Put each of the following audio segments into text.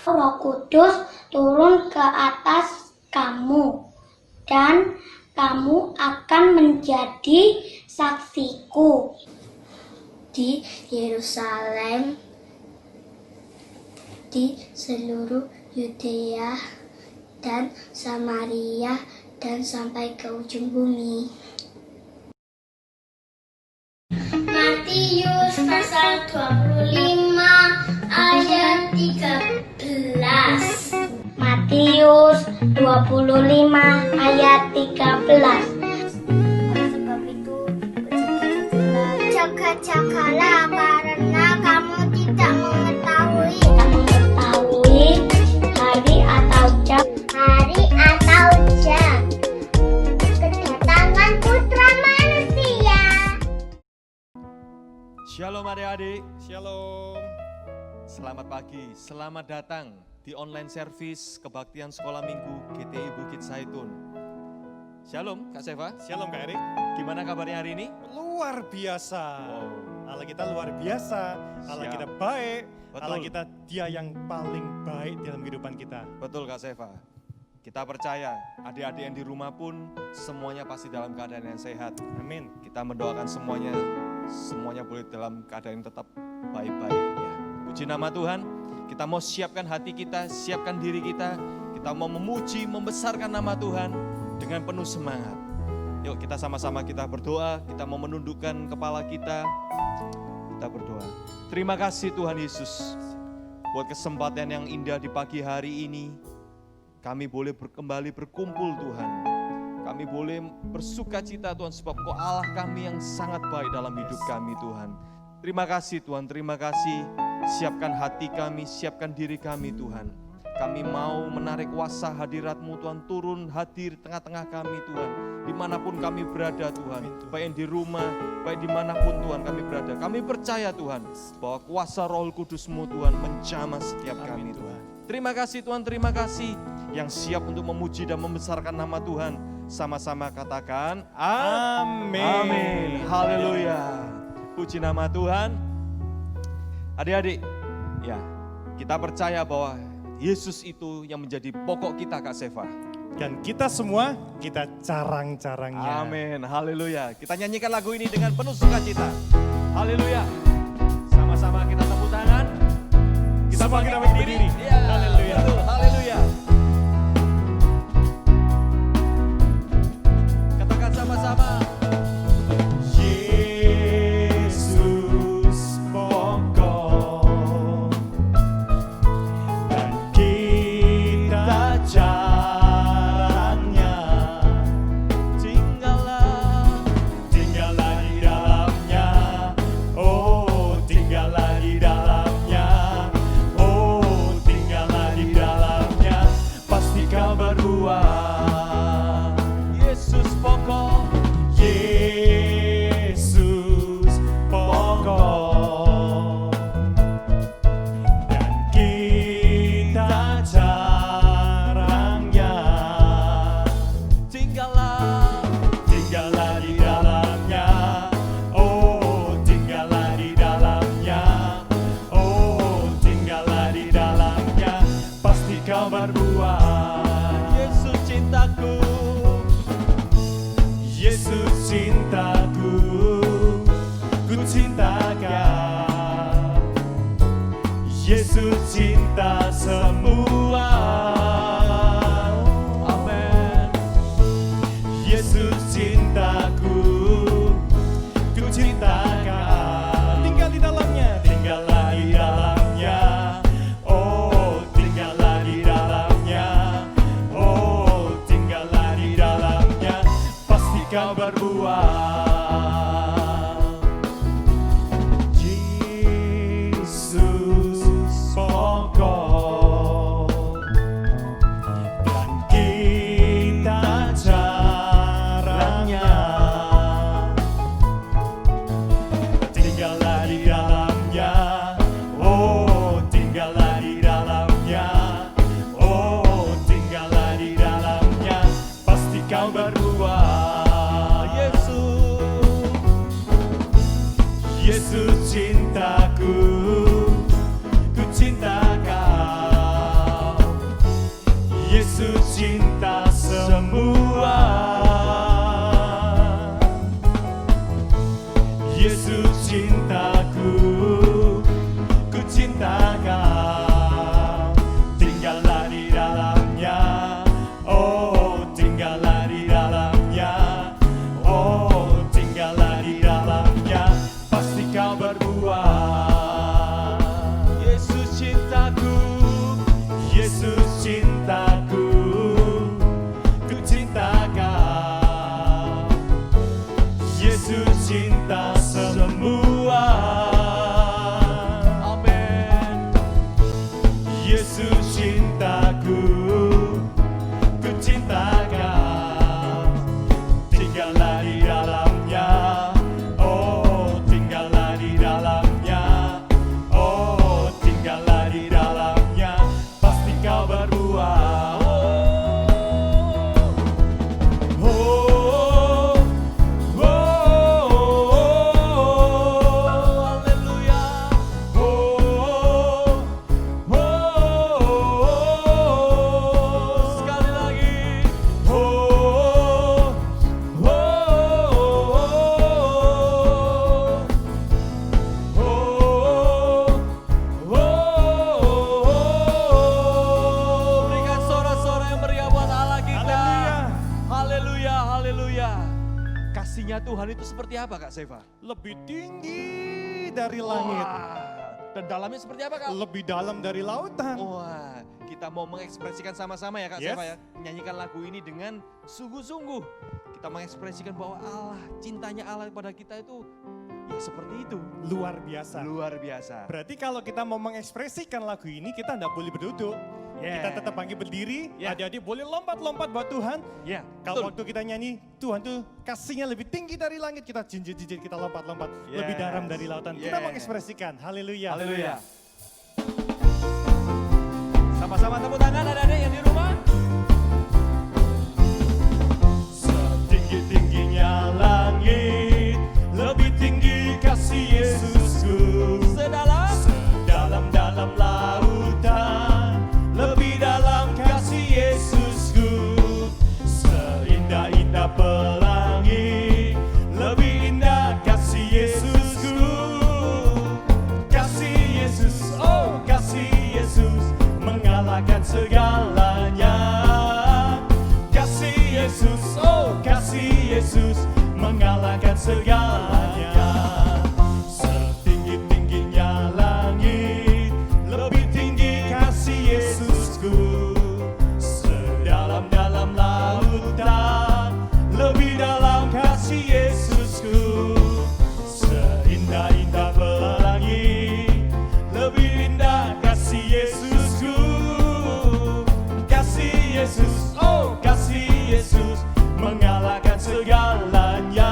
Roh Kudus turun ke atas kamu, dan kamu akan menjadi saksiku di Yerusalem, di seluruh Yudea dan Samaria, dan sampai ke ujung bumi. Matius pasal 25 ayat 13. Matius 25 ayat 13. Sebab itu jaga-jagalah, karena kamu tidak mengetahui hari atau jam kedatangan Putra Manusia. Shalom adik-adik, shalom. Selamat pagi, selamat datang di online service kebaktian sekolah minggu GTI Bukit Zaitun. Shalom Kak Seva. Shalom Kak Erik. Gimana kabarnya hari ini? Luar biasa. Wow. Allah kita luar biasa, Allah Siap. kita baik, Betul. Allah kita dia yang paling baik dalam kehidupan kita. Betul Kak Seva. Kita percaya adik-adik yang di rumah pun semuanya pasti dalam keadaan yang sehat. Amin. Kita mendoakan semuanya boleh dalam keadaan yang tetap baik-baik ya. Puji nama Tuhan, kita mau siapkan hati kita, siapkan diri kita mau memuji, membesarkan nama Tuhan dengan penuh semangat. Yuk kita sama-sama kita berdoa, kita mau menundukkan kepala kita berdoa. Terima kasih Tuhan Yesus, buat kesempatan yang indah di pagi hari ini, kami boleh kembali berkumpul Tuhan. Kami boleh bersuka cita Tuhan, sebab Engkau Allah kami yang sangat baik dalam hidup kami Tuhan. Terima kasih Tuhan, terima kasih. Siapkan hati kami, siapkan diri kami Tuhan. Kami mau menarik kuasa hadirat-Mu Tuhan, turun hadir tengah-tengah kami Tuhan. Dimanapun kami berada Tuhan, baik yang di rumah, baik dimanapun Tuhan kami berada. Kami percaya Tuhan, bahwa kuasa Roh Kudus-Mu Tuhan menjamah setiap kami Tuhan. Terima kasih Tuhan, terima kasih. Yang siap untuk memuji dan membesarkan nama Tuhan, sama-sama katakan Amin. Amin. Haleluya. Puji nama Tuhan. Adik-adik, ya, kita percaya bahwa Yesus itu yang menjadi pokok kita Kak Seva. Dan kita semua, kita carang-carangnya. Amin. Haleluya. Kita nyanyikan lagu ini dengan penuh sukacita. Haleluya. Sama-sama kita tepuk tangan. Semua kita berdiri. Ya, Haleluya. betul. Haleluya. Katakan sama-sama. Yesus pokok dan kita carangnya. Tinggallah Tinggallah di dalamnya, oh tinggallah di dalamnya, oh tinggallah di dalamnya, pasti kau berbuah. Yesus pokok. Yesus pokok dan kita carangnya. Tinggallah Tinggallah di dalamnya, oh tinggallah di dalamnya, oh tinggallah di dalamnya, pasti kau berbuah. Yesus cintaku. Yesus cintaku, ku cinta kau. Yesus cinta semua. Amin. Yesus cintaku, ku cinta kau. Tinggal di dalamnya, tinggallah di dalamnya, oh tinggallah di dalamnya, oh tinggallah di dalamnya, pasti kau berbuah. Yesus pokok dan kita caranya. Tinggallah di dalamnya, oh tinggallah di dalamnya, oh tinggallah di dalamnya, pasti kau berbuah. Yesus. itu seperti apa Kak Seva? Lebih tinggi dari langit. Dan dalamnya seperti apa Kak? Lebih dalam dari lautan. Wah, kita mau mengekspresikan sama-sama ya Kak Yes. Seva ya. Menyanyikan lagu ini dengan sungguh-sungguh. Kita mengekspresikan bahwa Allah, cintanya Allah pada kita itu ya seperti itu. Luar biasa. Luar biasa. Berarti kalau kita mau mengekspresikan lagu ini, kita tidak boleh berduduk. Yeah. Kita tetap bangkit berdiri, Yeah. adik-adik boleh lompat-lompat buat Tuhan. Ya, Kalau waktu kita nyanyi, Tuhan tuh kasihnya lebih tinggi dari langit, kita jinjit-jinjit, kita lompat-lompat. Yes. Lebih dalam dari lautan. Kita Yeah. mengekspresikan, haleluya. Haleluya. Sama-sama tepuk tangan adik-adik yang di rumah. Setinggi-tingginya langit, lebih tinggi kasih Yesusku. Sedalam-dalam lautan, lebih dalam kasih Yesusku. Seindah-indah pelangi, lebih indah kasih Yesusku. Kasih Yesus, oh kasih Yesus, mengalahkan segalanya. Kasih Yesus, oh kasih Yesus, mengalahkan segalanya. Setinggi-tingginya langit, lebih tinggi kasih Yesusku. Sedalam-dalam lautan, lebih dalam kasih Yesusku. Seindah-indah pelangi, lebih indah kasih Yesusku. Kasih Yesus, oh kasih Yesus, mengalahkan segalanya.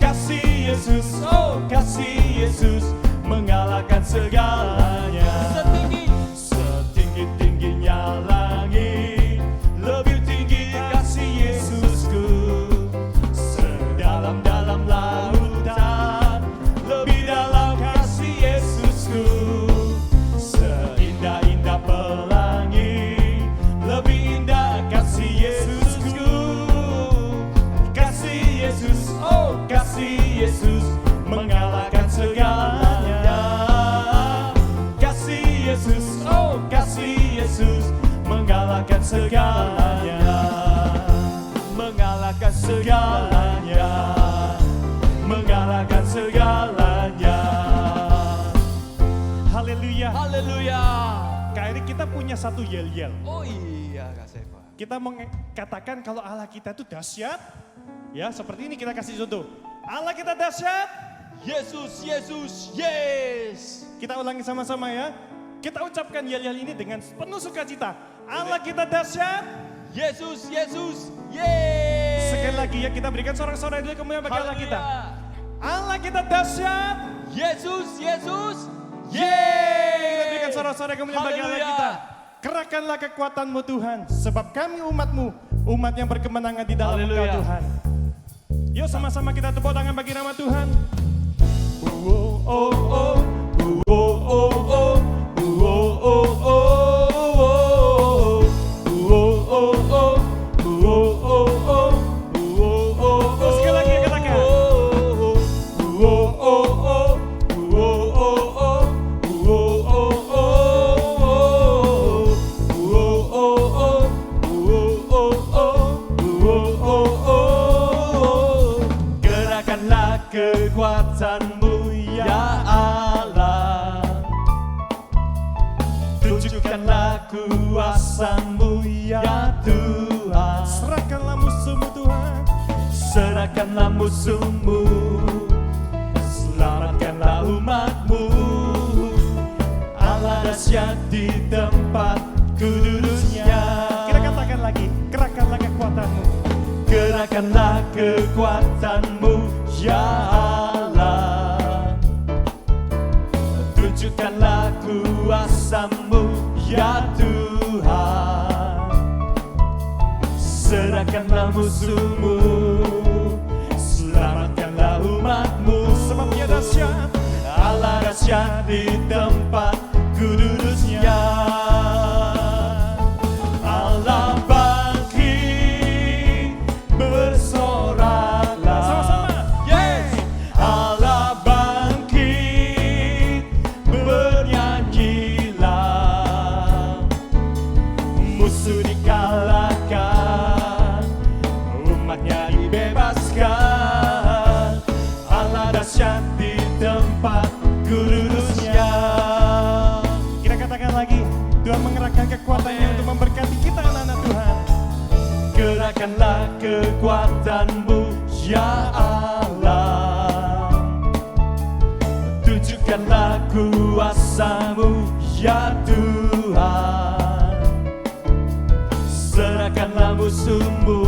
Kasih Yesus, oh kasih Yesus, mengalahkan segalanya. Setinggi-tingginya langit, lebih tinggi kasih Yesusku. Sedalam-dalam lautan, lebih dalam kasih Yesusku. Seindah-indah pelangi, lebih indah kasih Yesusku. Kasih Yesus, oh kasih Yesus, mengalahkan segalanya. Kasih Yesus, oh kasih Yesus, mengalahkan segalanya. Mengalahkan segalanya. Mengalahkan segalanya. Haleluya. Haleluya. Kak Erik, kita punya satu yel-yel. Oh iya Kak Seva. Kita mengatakan kalau Allah kita itu dahsyat. Ya, seperti ini kita kasih contoh. Allah kita dahsyat. Yesus, Yesus, yes. Kita ulangi sama-sama ya. Kita ucapkan yel-yel ini dengan penuh sukacita. Allah kita dahsyat. Yesus, Yesus, yes. Sekali lagi ya, kita berikan sorak-sorai dulu kemudian bagi Allah kita. Haleluya. Allah kita dahsyat. Yesus, Yesus, Kita berikan sorak-sorai kemudian bagi Allah Haleluya. kita. Kerahkanlah kekuatan-Mu Tuhan, sebab kami umat-Mu, umat yang berkemenangan di dalam Engkau Haleluya. Tuhan. Yuk sama-sama kita tepuk tangan bagi nama Tuhan. Oh, oh, oh, oh, oh, oh, oh, oh, oh. Sekali lagi katakan. Gerakkanlah kekuatan-Mu ya Allah. Tunjukkanlah kuasa-Mu ya Tuhan. Serahkanlah musuh-Mu Tuhan. Serahkanlah musuh-Mu. Selamatkanlah umat-Mu. Allah dahsyat di tempat kudusnya. Kita katakan lagi, kerahkanlah kekuatan-Mu. Kerahkanlah kekuatan-Mu ya Allah. Tunjukkanlah kuasa-Mu ya Tuhan. Serahkanlah musuh-Mu. Selamatkanlah umat-Mu. Sebab Dia dahsyat. Allah dahsyat di tempat kudusnya. Allah bangkit, bersoraklah. Sama-sama. Yes. Allah bangkit, bernyanyilah. Musuh dikalahkan, umatnya dibebaskan. Tunjukkanlah kekuatan-Mu ya Allah, tunjukkanlah kuasa-Mu ya Tuhan. Serahkanlah musuh-Mu,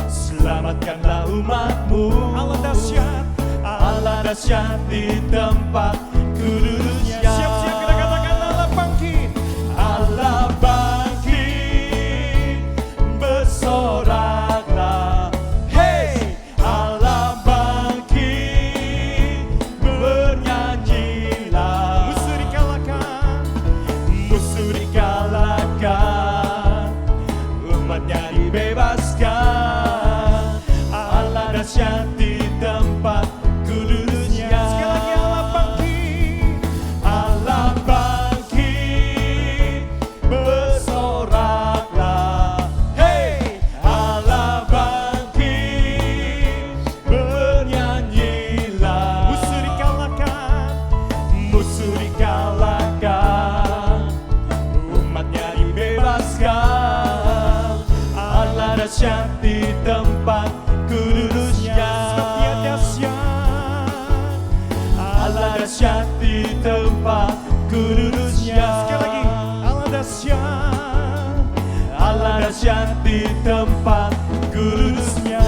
selamatkanlah umat-Mu. Allah dahsyat di tempat kudusnya. Siap-siap kita katakan Allah bangkit. Allah bangkit, bersoraklah. Hey, Allah bangkit, bernyanyilah. Musuh dikalahkan, musuh dikalahkan, umatnya dibebaskan. Allah dahsyat di tempat kudusnya. Sekali lagi Allah bangkit, Allah bangkit, bersoraklah. Hey, Allah bangkit, bernyanyilah. Musuh dikalahkan, musuh dikalahkan, umatnya dibebaskan. Allah dahsyat di tempat kudusnya. Sebab Dia dahsyat, Allah dahsyat di tempat kudusnya. Sekali lagi, Allah dahsyat, Allah dahsyat di tempat kudusnya.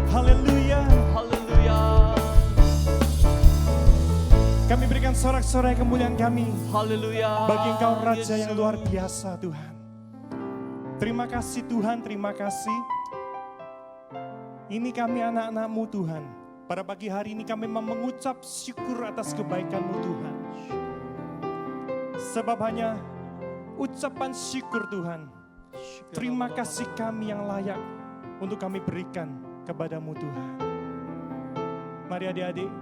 Haleluya, Haleluya. kami berikan sorak-sorai kemuliaan kami Haleluya. bagi Engkau Raja yang Yesus. luar biasa Tuhan. Terima kasih Tuhan, terima kasih. Ini kami anak-anak-Mu Tuhan. Pada pagi hari ini kami mengucap syukur atas kebaikan-Mu Tuhan. Sebab hanya ucapan syukur Tuhan. Terima kasih kami yang layak untuk kami berikan kepada-Mu Tuhan. Mari adik-adik,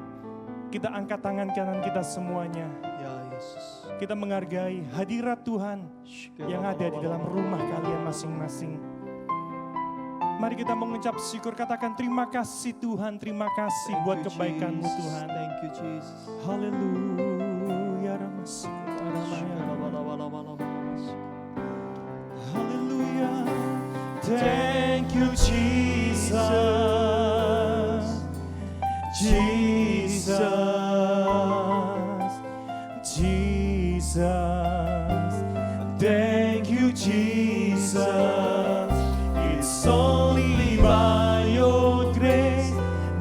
kita angkat tangan kanan kita semuanya. Ya Yesus. Kita menghargai hadirat Tuhan yang ada di dalam rumah kalian masing-masing. Mari kita mengucap syukur, katakan terima kasih Tuhan, terima kasih buat kebaikan-Mu Tuhan. Thank you Jesus. Haleluya. Haleluya. Thank you Jesus. Jesus. Jesus. Thank you Jesus. It's only by your grace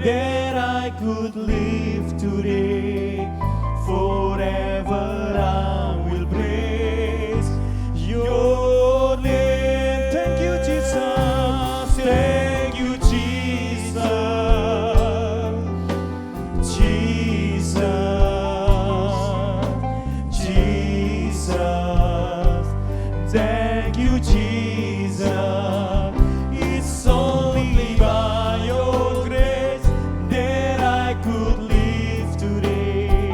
that I could live today. Forever I will praise your name. Thank you Jesus. Thank you Jesus. Jesus. Jesus. Thank you Jesus. It's only by your grace that I could live today.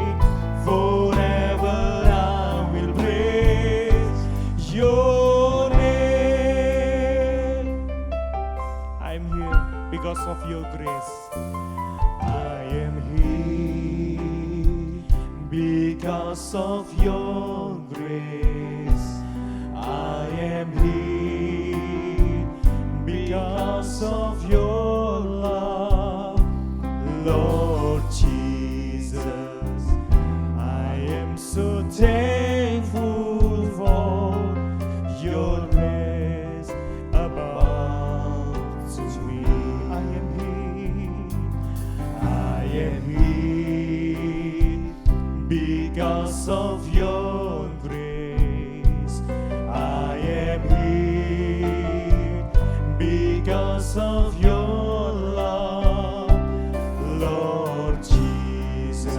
Forever I will praise your name. I'm here because of your grace. I am here because of your grace. I am here because of your love, Lord Jesus. I am so thankful for your grace above to me. I am here because of your grace. I am here because of your love, Lord Jesus.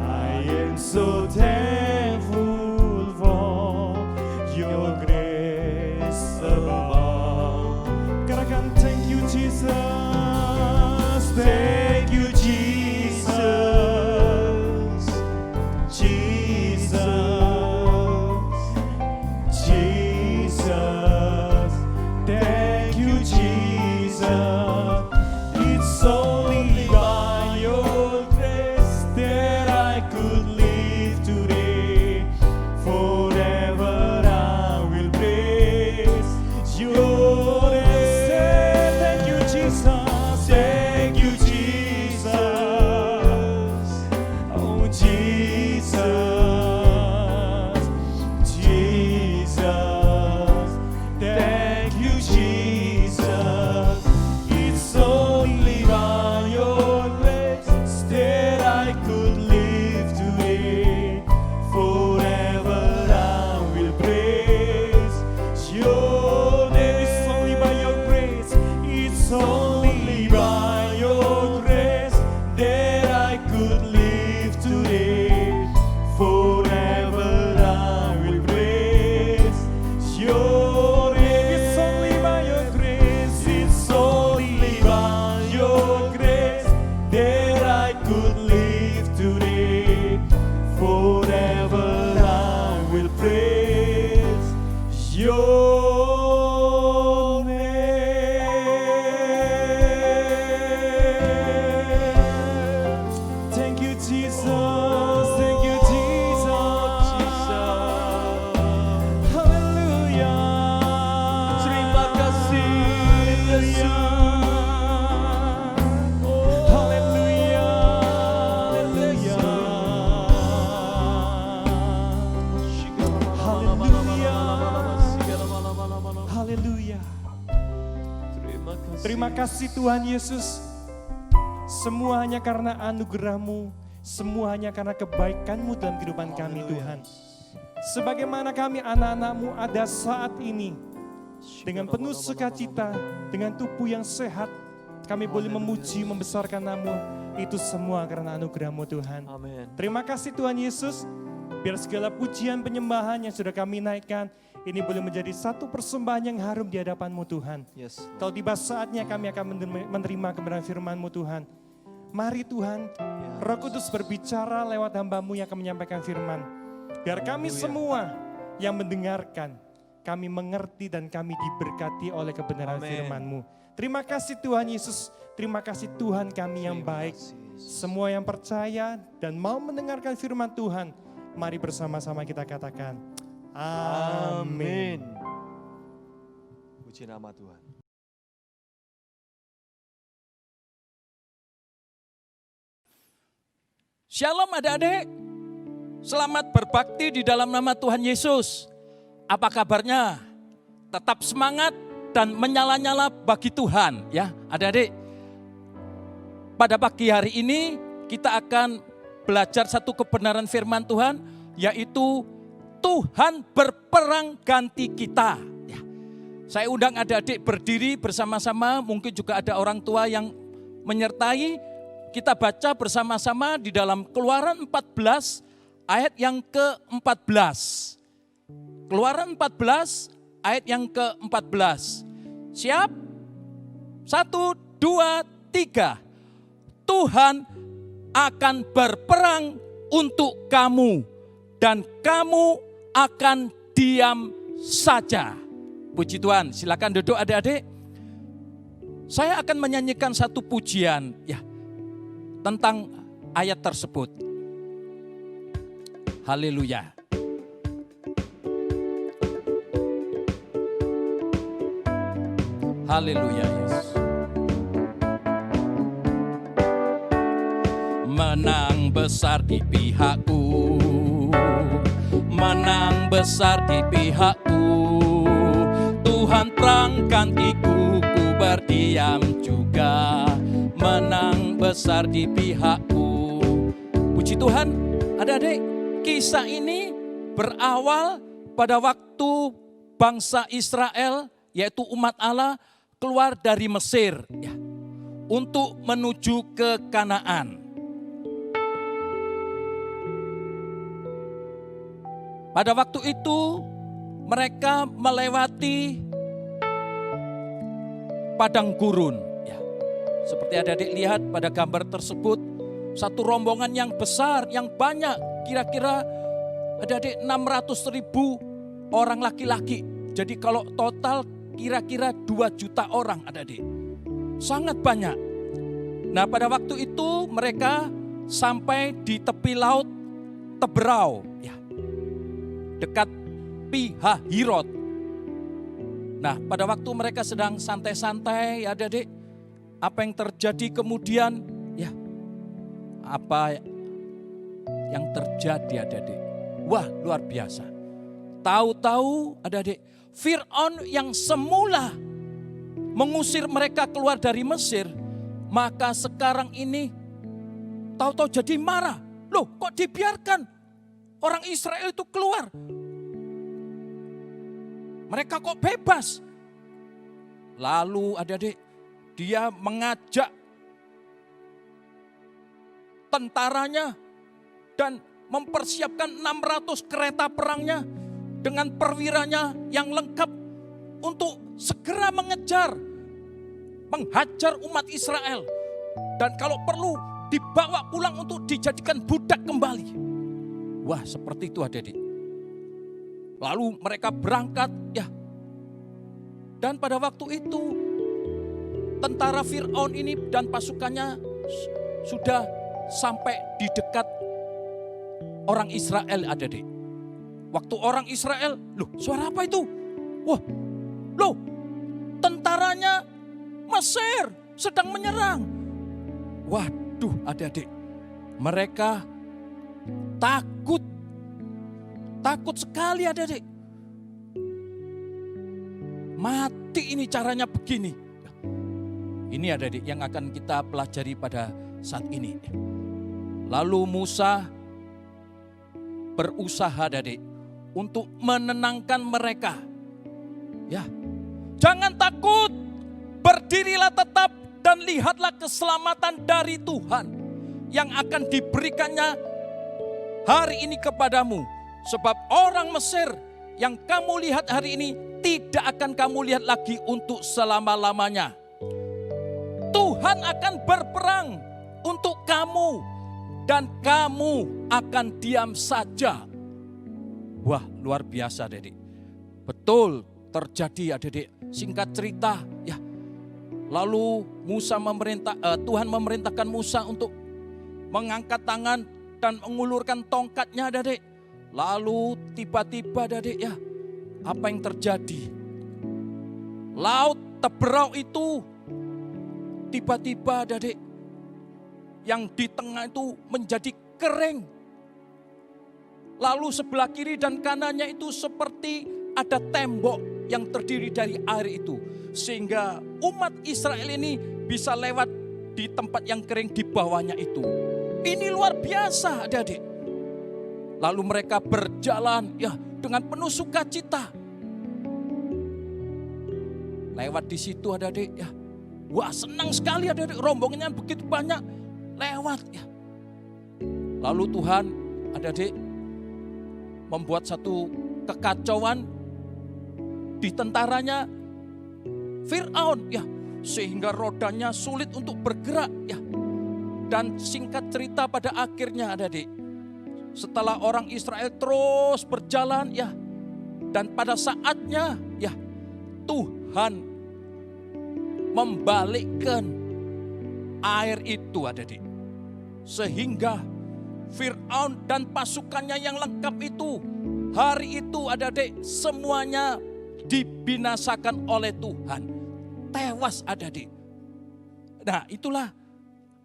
I am so thankful for your grace above. Katakan thank you Jesus. Thank you Jesus. Jesus. Jesus. Thank you Jesus. Terima kasih Tuhan Yesus. Semua hanya karena anugerah-Mu, semua hanya karena kebaikan-Mu dalam kehidupan kami Tuhan. Sebagaimana kami anak-anak-Mu ada saat ini, dengan penuh sukacita, dengan tubuh yang sehat, kami boleh memuji, membesarkan nama-Mu. Itu semua karena anugerah-Mu Tuhan. Amin. Terima kasih Tuhan Yesus. Biar segala pujian penyembahan yang sudah kami naikkan, ini boleh menjadi satu persembahan yang harum di hadapan-Mu Tuhan. Yes. Kalau tiba saatnya kami akan menerima kebenaran firman-Mu Tuhan. Mari Tuhan, Roh Kudus berbicara lewat hamba-Mu yang akan menyampaikan firman. Biar kami semua yang mendengarkan, kami mengerti dan kami diberkati oleh kebenaran firman-Mu. Terima kasih Tuhan Yesus, terima kasih Tuhan kami yang baik. Semua yang percaya dan mau mendengarkan firman Tuhan, mari bersama-sama kita katakan, amin. Puji nama Tuhan. Shalom adik-adik, selamat berbakti di dalam nama Tuhan Yesus. Apa kabarnya? Tetap semangat dan menyala-nyala bagi Tuhan ya adik-adik. Pada pagi hari ini kita akan belajar satu kebenaran firman Tuhan, yaitu Tuhan berperang ganti kita. Ya. Saya undang adik-adik berdiri bersama-sama, mungkin juga ada orang tua yang menyertai. Kita baca bersama-sama di dalam Keluaran 14 ayat yang ke-14. Keluaran 14 ayat yang ke-14. Siap? 1, 2, 3. Tuhan akan berperang untuk kamu dan kamu akan diam saja. Puji Tuhan, silakan duduk adik-adik. Saya akan menyanyikan satu pujian ya tentang ayat tersebut. Haleluya. Haleluya Yesus. Menang besar di pihakku, menang besar di pihakku. Tuhan perang gantiku, ku berdiam juga. Menang besar di pihakku. Puji Tuhan, adik-adik, kisah ini berawal pada waktu bangsa Israel, yaitu umat Allah, keluar dari Mesir ya, untuk menuju ke Kanaan. Pada waktu itu mereka melewati padang gurun. Ya. Seperti adik-adik lihat pada gambar tersebut, satu rombongan yang besar, yang banyak, kira-kira adik-adik 600.000 orang laki-laki. Jadi kalau total kira-kira 2 juta orang adik-adik. Sangat banyak. Nah pada waktu itu mereka sampai di tepi laut Teberau. Ya. Dekat Pihahirot. Nah pada waktu mereka sedang santai-santai adik-adik. Apa yang terjadi kemudian? Ya, apa yang terjadi adik-adik? Wah luar biasa. Tahu-tahu adik-adik, Fir'aun yang semula mengusir mereka keluar dari Mesir, maka sekarang ini tahu-tahu jadi marah. Loh kok dibiarkan orang Israel itu keluar? Mereka kok bebas? Lalu adik-adik, dia mengajak tentaranya dan mempersiapkan 600 kereta perangnya dengan perwiranya yang lengkap untuk segera mengejar, menghajar umat Israel. Dan kalau perlu dibawa pulang untuk dijadikan budak kembali. Wah seperti itu adik-adik. Lalu mereka berangkat ya. Dan pada waktu itu tentara Fir'aun ini dan pasukannya sudah sampai di dekat orang Israel adik-adik. Waktu orang Israel, loh suara apa itu? Wah, loh tentaranya Mesir sedang menyerang. Waduh adik-adik, mereka takut sekali adik-adik. Mati ini caranya begini. Ini adik yang akan kita pelajari pada saat ini. Lalu Musa berusaha adik untuk menenangkan mereka. Ya, jangan takut, berdirilah tetap dan lihatlah keselamatan dari Tuhan yang akan diberikannya hari ini kepadamu. Sebab orang Mesir yang kamu lihat hari ini tidak akan kamu lihat lagi untuk selama-lamanya. Tuhan akan berperang untuk kamu dan kamu akan diam saja. Wah, luar biasa adik. Betul terjadi adik. Singkat cerita ya. Lalu Tuhan memerintahkan Musa untuk mengangkat tangan dan mengulurkan tongkatnya adik. Lalu tiba-tiba adik ya, apa yang terjadi? Laut Teberau itu tiba-tiba adik, yang di tengah itu menjadi kering. Lalu sebelah kiri dan kanannya itu seperti ada tembok yang terdiri dari air itu. Sehingga umat Israel ini bisa lewat di tempat yang kering di bawahnya itu. Ini luar biasa adik. Lalu mereka berjalan ya dengan penuh sukacita. Lewat di situ adik ya. Wah, senang sekali adik, rombongannya begitu banyak lewat ya. Lalu Tuhan adik membuat satu kekacauan di tentaranya Fir'aun ya, sehingga rodanya sulit untuk bergerak ya. Dan singkat cerita pada akhirnya adik, setelah orang Israel terus berjalan ya, dan pada saatnya ya Tuhan membalikkan air itu adik, sehingga Fir'aun dan pasukannya yang lengkap itu hari itu adik semuanya dibinasakan oleh Tuhan, tewas adik. Nah itulah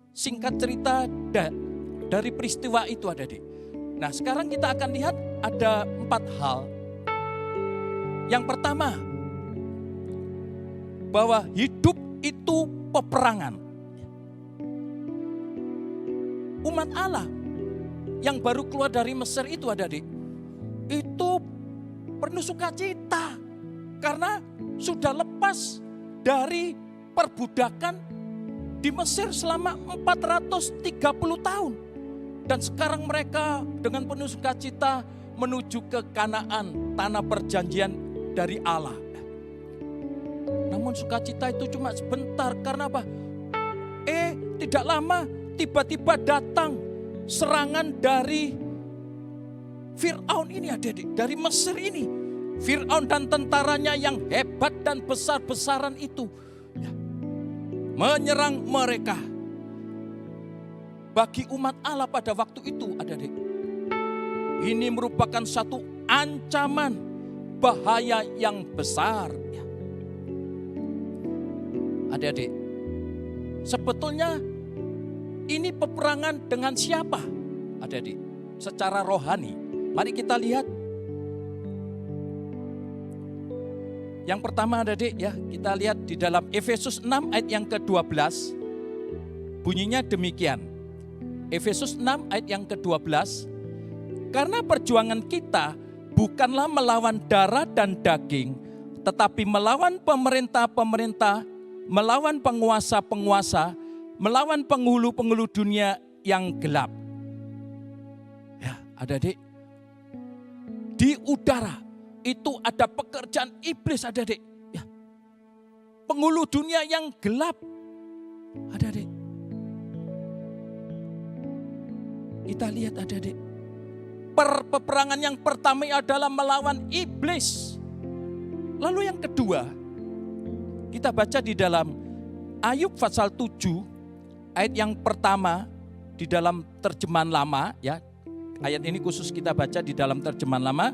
singkat cerita dari peristiwa itu adik. Nah sekarang kita akan lihat ada 4 hal. Yang pertama, bahwa hidup itu peperangan. Umat Allah yang baru keluar dari Mesir itu adik, itu penuh sukacita karena sudah lepas dari perbudakan di Mesir selama 430 tahun. Dan sekarang mereka dengan penuh sukacita menuju ke Kanaan, tanah perjanjian dari Allah. Namun sukacita itu cuma sebentar, karena apa? Tidak lama tiba-tiba datang serangan dari Fir'aun ini adik, dari Mesir ini. Fir'aun dan tentaranya yang hebat dan besar-besaran itu ya, menyerang mereka. Bagi umat Allah pada waktu itu adik, ini merupakan satu ancaman bahaya yang besar. Ya. Adik-adik, sebetulnya ini peperangan dengan siapa? Adik-adik, secara rohani. Mari kita lihat. Yang pertama adik-adik ya, kita lihat di dalam Efesus 6 ayat yang ke-12. Bunyinya demikian. Efesus 6 ayat yang ke-12. Karena perjuangan kita bukanlah melawan darah dan daging, tetapi melawan pemerintah-pemerintah, melawan penguasa-penguasa, melawan penghulu-penghulu dunia yang gelap. Ya, adik-adik, di udara itu ada pekerjaan iblis adik-adik. Ya. Penghulu dunia yang gelap. Adik-adik. Kita lihat adik-adik. Peperangan yang pertama adalah melawan iblis. Lalu yang kedua, kita baca di dalam Ayub pasal 7 ayat yang pertama di dalam terjemahan lama ya. Ayat ini khusus kita baca di dalam terjemahan lama.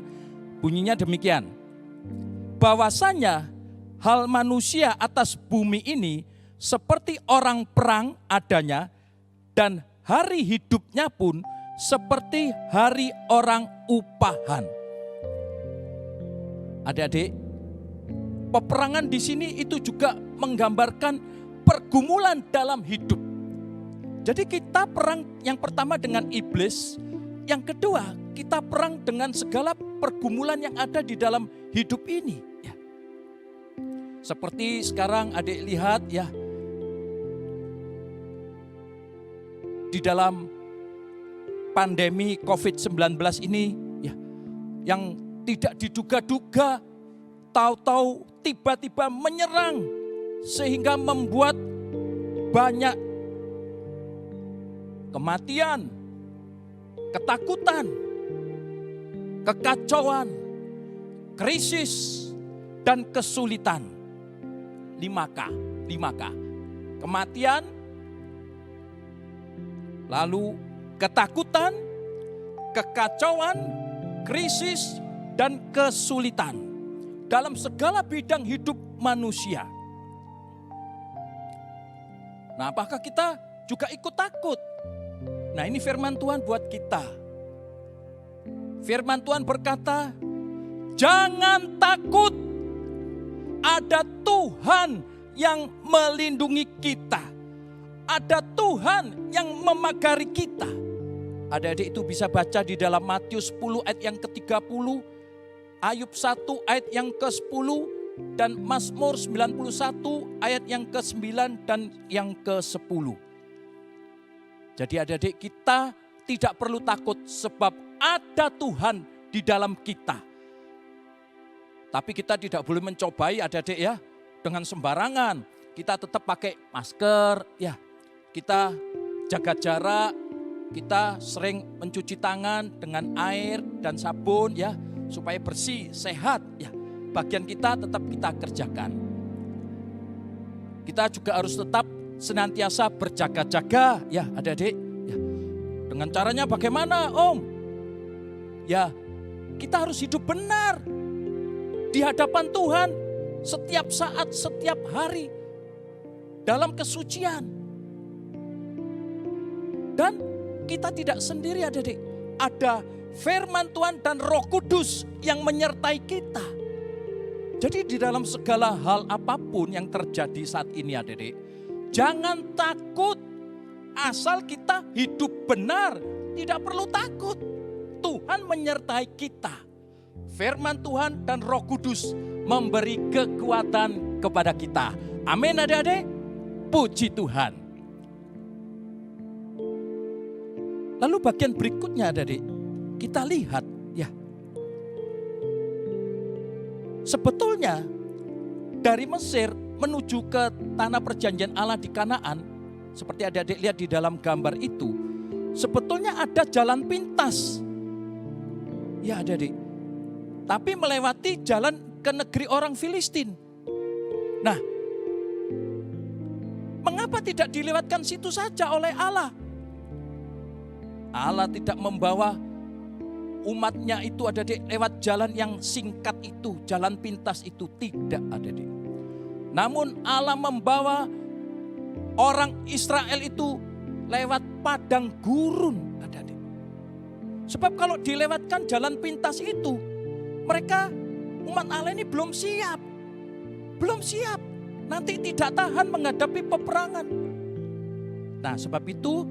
Bunyinya demikian. Bahwasanya hal manusia atas bumi ini seperti orang perang adanya, dan hari hidupnya pun seperti hari orang upahan. Adik-adik, peperangan di sini itu juga menggambarkan pergumulan dalam hidup. Jadi kita perang yang pertama dengan iblis, yang kedua kita perang dengan segala pergumulan yang ada di dalam hidup ini. Ya. Seperti sekarang adik lihat ya, di dalam pandemi COVID-19 ini ya, yang tidak diduga-duga, tahu-tahu tiba-tiba menyerang sehingga membuat banyak kematian, ketakutan, kekacauan, krisis, dan kesulitan. 5K. Kematian, lalu ketakutan, kekacauan, krisis, dan kesulitan dalam segala bidang hidup manusia. Nah, apakah kita juga ikut takut? Nah, ini firman Tuhan buat kita. Firman Tuhan berkata, jangan takut, ada Tuhan yang melindungi kita. Ada Tuhan yang memagari kita. Adik-adik itu bisa baca di dalam Matius 10 ayat yang ke-30, Ayub 1 ayat yang ke-10, dan Mazmur 91 ayat yang ke-9 dan yang ke-10. Jadi adik-adik kita tidak perlu takut sebab ada Tuhan di dalam kita. Tapi kita tidak boleh mencobai adik-adik ya dengan sembarangan. Kita tetap pakai masker ya. Kita jaga jarak, kita sering mencuci tangan dengan air dan sabun ya supaya bersih, sehat ya. Bagian kita tetap kita kerjakan. Kita juga harus tetap senantiasa berjaga-jaga ya adik-adik. Ya. Dengan caranya bagaimana Om? Ya kita harus hidup benar di hadapan Tuhan setiap saat, setiap hari dalam kesucian. Dan kita tidak sendiri adik-adik. Ada firman Tuhan dan Roh Kudus yang menyertai kita. Jadi di dalam segala hal apapun yang terjadi saat ini adik-adik, jangan takut asal kita hidup benar, tidak perlu takut. Tuhan menyertai kita. Firman Tuhan dan Roh Kudus memberi kekuatan kepada kita. Amin adik-adik. Puji Tuhan. Lalu bagian berikutnya adik-adik, kita lihat ya. Sebetulnya dari Mesir menuju ke tanah perjanjian Allah di Kanaan, seperti adik-adik lihat di dalam gambar itu, sebetulnya ada jalan pintas. Ya adik-adik, tapi melewati jalan ke negeri orang Filistin. Nah, mengapa tidak dilewatkan situ saja oleh Allah? Allah tidak membawa umatnya itu adik-adik lewat jalan yang singkat itu, jalan pintas itu, tidak adik-adik. Namun Allah membawa orang Israel itu lewat padang gurun adik-adik. Sebab kalau dilewatkan jalan pintas itu, mereka umat Allah ini belum siap. Belum siap. Nanti tidak tahan menghadapi peperangan. Nah sebab itu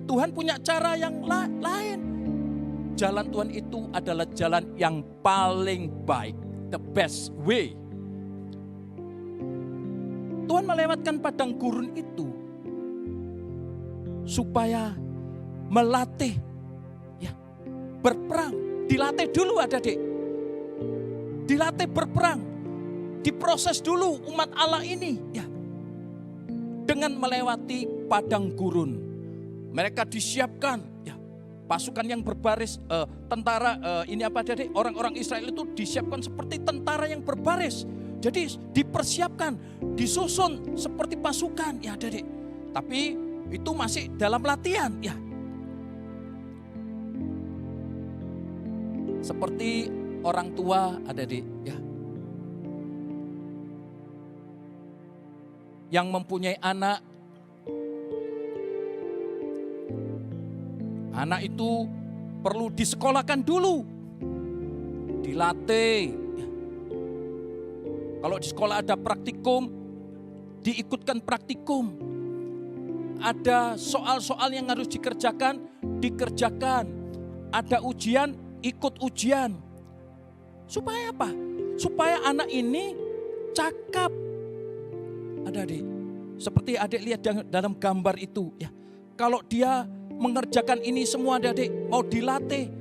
Tuhan punya cara yang lain. Jalan Tuhan itu adalah jalan yang paling baik. The best way. Tuhan melewatkan padang gurun itu supaya melatih ya, berperang. Dilatih dulu adik-adik. Dilatih berperang. Diproses dulu umat Allah ini ya. Dengan melewati padang gurun. Mereka disiapkan ya, pasukan yang berbaris, tentara ini apa adik-adik? Orang-orang Israel itu disiapkan seperti tentara yang berbaris. Jadi dipersiapkan, disusun seperti pasukan ya adik-adik. Tapi itu masih dalam latihan ya. Seperti orang tua adik-adik ya. Yang mempunyai anak. Anak itu perlu disekolahkan dulu. Dilatih. Kalau di sekolah ada praktikum, diikutkan praktikum. Ada soal-soal yang harus dikerjakan. Ada ujian, ikut ujian. Supaya apa? Supaya anak ini cakap. Adik-adik, seperti adik lihat dalam gambar itu, ya. Kalau dia mengerjakan ini semua, adik-adik, mau dilatih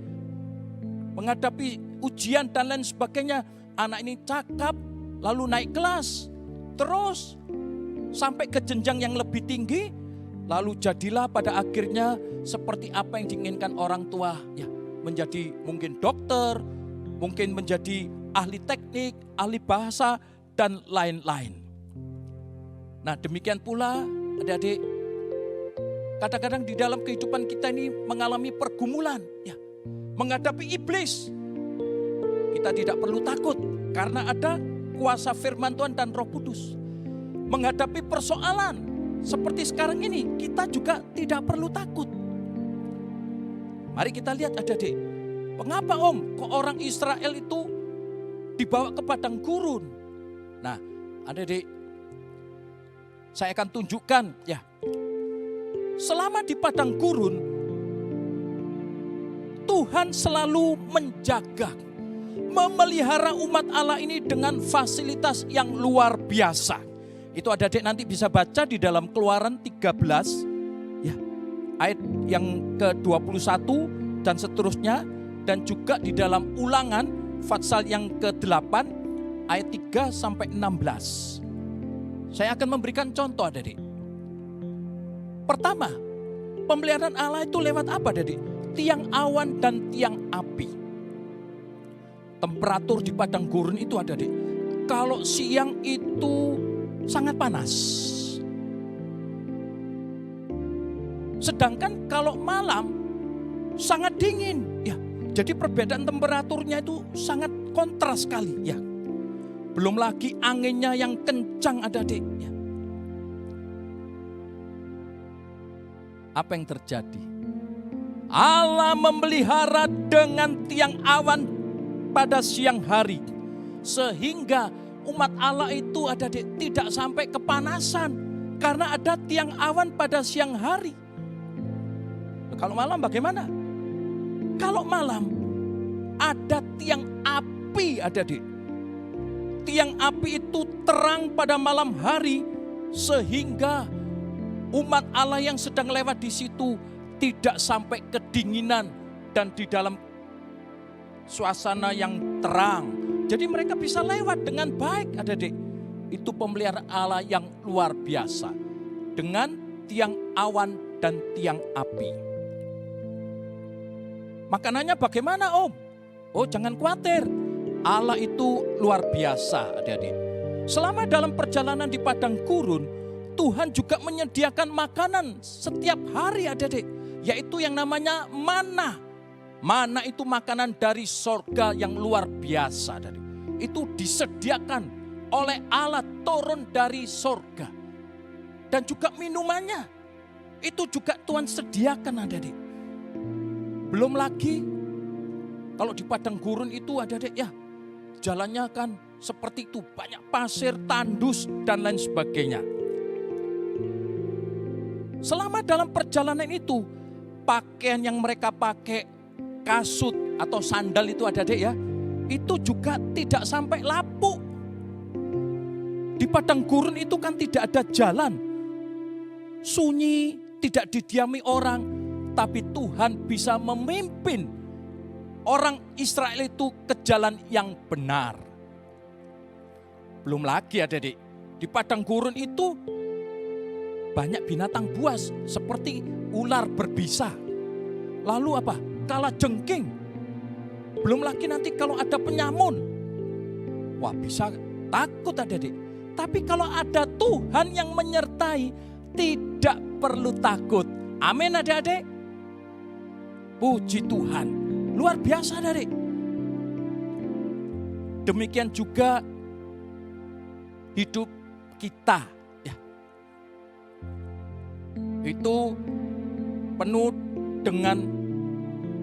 menghadapi ujian dan lain sebagainya, anak ini cakap, lalu naik kelas, terus sampai ke jenjang yang lebih tinggi, lalu jadilah pada akhirnya seperti apa yang diinginkan orang tua, ya, menjadi mungkin dokter, mungkin menjadi ahli teknik, ahli bahasa, dan lain-lain. Nah, demikian pula adik-adik, kadang-kadang di dalam kehidupan kita ini mengalami pergumulan, ya, menghadapi iblis. Kita tidak perlu takut karena ada kuasa firman Tuhan dan Roh Kudus. Menghadapi persoalan seperti sekarang ini, kita juga tidak perlu takut. Mari kita lihat adik-adik, mengapa kok orang Israel itu dibawa ke padang gurun? Nah, adik-adik, saya akan tunjukkan, ya. Selama di padang gurun, Tuhan selalu menjaga, memelihara umat Allah ini dengan fasilitas yang luar biasa. Itu adik-adik nanti bisa baca di dalam Keluaran 13, ya, ayat yang ke-21 dan seterusnya, dan juga di dalam Ulangan pasal yang ke-8 ayat 3 sampai 16. Saya akan memberikan contoh, adik-adik. Pertama, pemeliharaan Allah itu lewat apa, adik-adik? Tiang awan dan tiang api. Temperatur di padang gurun itu, adik-adik, kalau siang itu sangat panas. Sedangkan kalau malam sangat dingin, ya. Jadi perbedaan temperaturnya itu sangat kontras sekali, ya. Belum lagi anginnya yang kencang, adik-adik. Ya. Apa yang terjadi? Allah memelihara dengan tiang awan pada siang hari. Sehingga umat Allah itu, adik-adik, tidak sampai kepanasan. Karena ada tiang awan pada siang hari. Kalau malam bagaimana? Kalau malam ada tiang api, adik-adik. Tiang api itu terang pada malam hari sehingga umat Allah yang sedang lewat di situ tidak sampai kedinginan dan di dalam suasana yang terang. Jadi mereka bisa lewat dengan baik, adik-adik. Itu pemeliharaan Allah yang luar biasa dengan tiang awan dan tiang api. Makanannya bagaimana, Om? Oh, jangan khawatir. Allah itu luar biasa, adik-adik. Selama dalam perjalanan di padang gurun, Tuhan juga menyediakan makanan setiap hari, adik-adik. Yaitu yang namanya mana. Mana itu makanan dari sorga yang luar biasa, adik-adik. Itu disediakan oleh Allah turun dari sorga. Dan juga minumannya, itu juga Tuhan sediakan, adik-adik. Belum lagi, kalau di padang gurun itu, adik-adik, ya, jalannya kan seperti itu, banyak pasir, tandus, dan lain sebagainya. Selama dalam perjalanan itu, pakaian yang mereka pakai, kasut atau sandal itu, adik-adik, ya, itu juga tidak sampai lapuk. Di padang gurun itu kan tidak ada jalan, sunyi, tidak didiami orang, tapi Tuhan bisa memimpin orang Israel itu ke jalan yang benar. Belum lagi, adik-adik, di padang gurun itu banyak binatang buas seperti ular berbisa. Lalu apa? Kalajengking. Belum lagi nanti kalau ada penyamun. Wah, bisa takut, adik-adik. Tapi kalau ada Tuhan yang menyertai, tidak perlu takut. Amin, adik-adik. Puji Tuhan. Luar biasa, adik. Demikian juga hidup kita, ya. Itu penuh dengan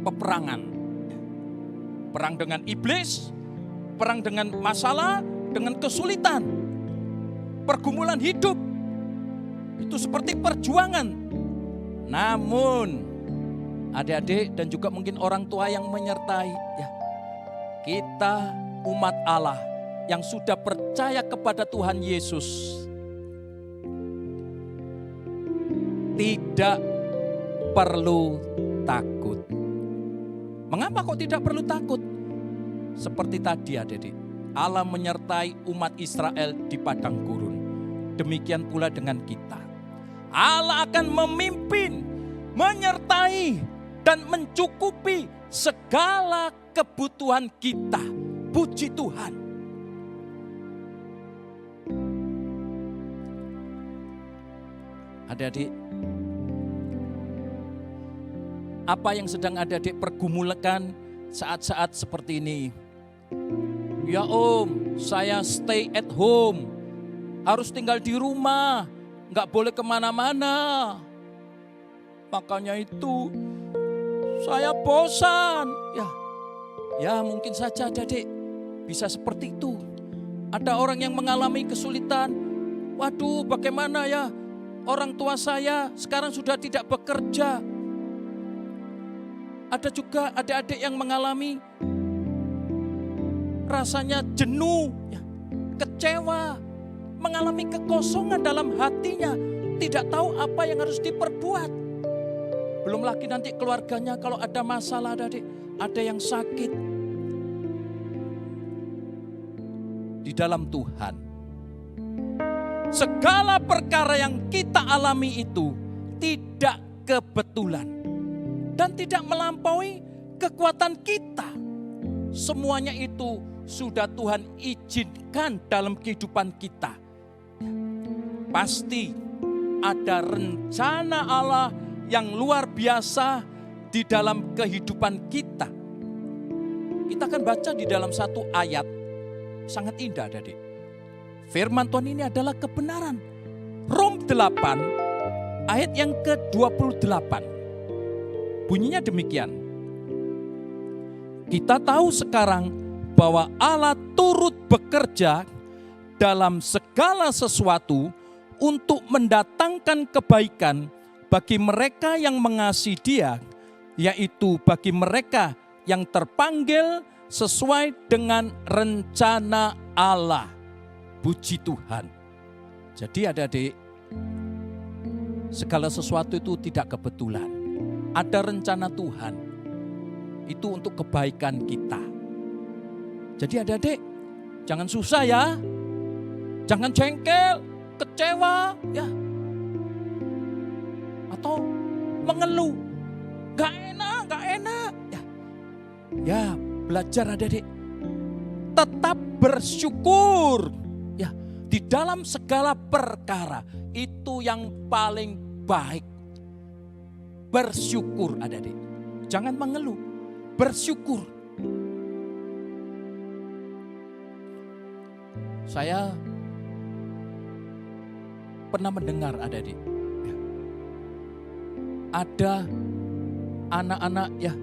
peperangan. Perang dengan iblis, perang dengan masalah, dengan kesulitan. Pergumulan hidup Itu seperti perjuangan. Namun adik-adik dan juga mungkin orang tua yang menyertai, ya, kita umat Allah yang sudah percaya kepada Tuhan Yesus tidak perlu takut. Mengapa kok tidak perlu takut? Seperti tadi adik-adik, Allah menyertai umat Israel di padang gurun. Demikian pula dengan kita. Allah akan memimpin, menyertai, dan mencukupi segala kebutuhan kita. Puji Tuhan. Adik-adik, apa yang sedang adik-adik pergumulkan saat-saat seperti ini? Ya Om, saya stay at home, harus tinggal di rumah, nggak boleh kemana-mana. Makanya itu saya bosan. Ya mungkin saja adik-adik bisa seperti itu. Ada orang yang mengalami kesulitan. Waduh, bagaimana ya? Orang tua saya sekarang sudah tidak bekerja. Ada juga adik-adik yang mengalami rasanya jenuh, kecewa, mengalami kekosongan dalam hatinya, tidak tahu apa yang harus diperbuat. Belum lagi nanti keluarganya kalau ada masalah, adik, ada yang sakit. Di dalam Tuhan, segala perkara yang kita alami itu tidak kebetulan dan tidak melampaui kekuatan kita. Semuanya itu sudah Tuhan izinkan dalam kehidupan kita. Pasti ada rencana Allah yang luar biasa di dalam kehidupan kita. Kita akan baca di dalam satu ayat, sangat indah adik. Firman Tuhan ini adalah kebenaran. Rom 8 ayat yang ke-28. Bunyinya demikian. Kita tahu sekarang bahwa Allah turut bekerja dalam segala sesuatu untuk mendatangkan kebaikan bagi mereka yang mengasihi Dia, yaitu bagi mereka yang terpanggil sesuai dengan rencana Allah. Puji Tuhan. Jadi adik-adik, segala sesuatu itu tidak kebetulan. Ada rencana Tuhan. Itu untuk kebaikan kita. Jadi adik-adik, jangan susah ya. Jangan jengkel, kecewa ya. Atau mengeluh. Gak enak. Ya, belajar adik-adik. Tetap bersyukur. Ya, di dalam segala perkara itu yang paling baik. Bersyukur adik-adik. Jangan mengeluh, bersyukur. Saya pernah mendengar adik-adik. Ada anak-anak ya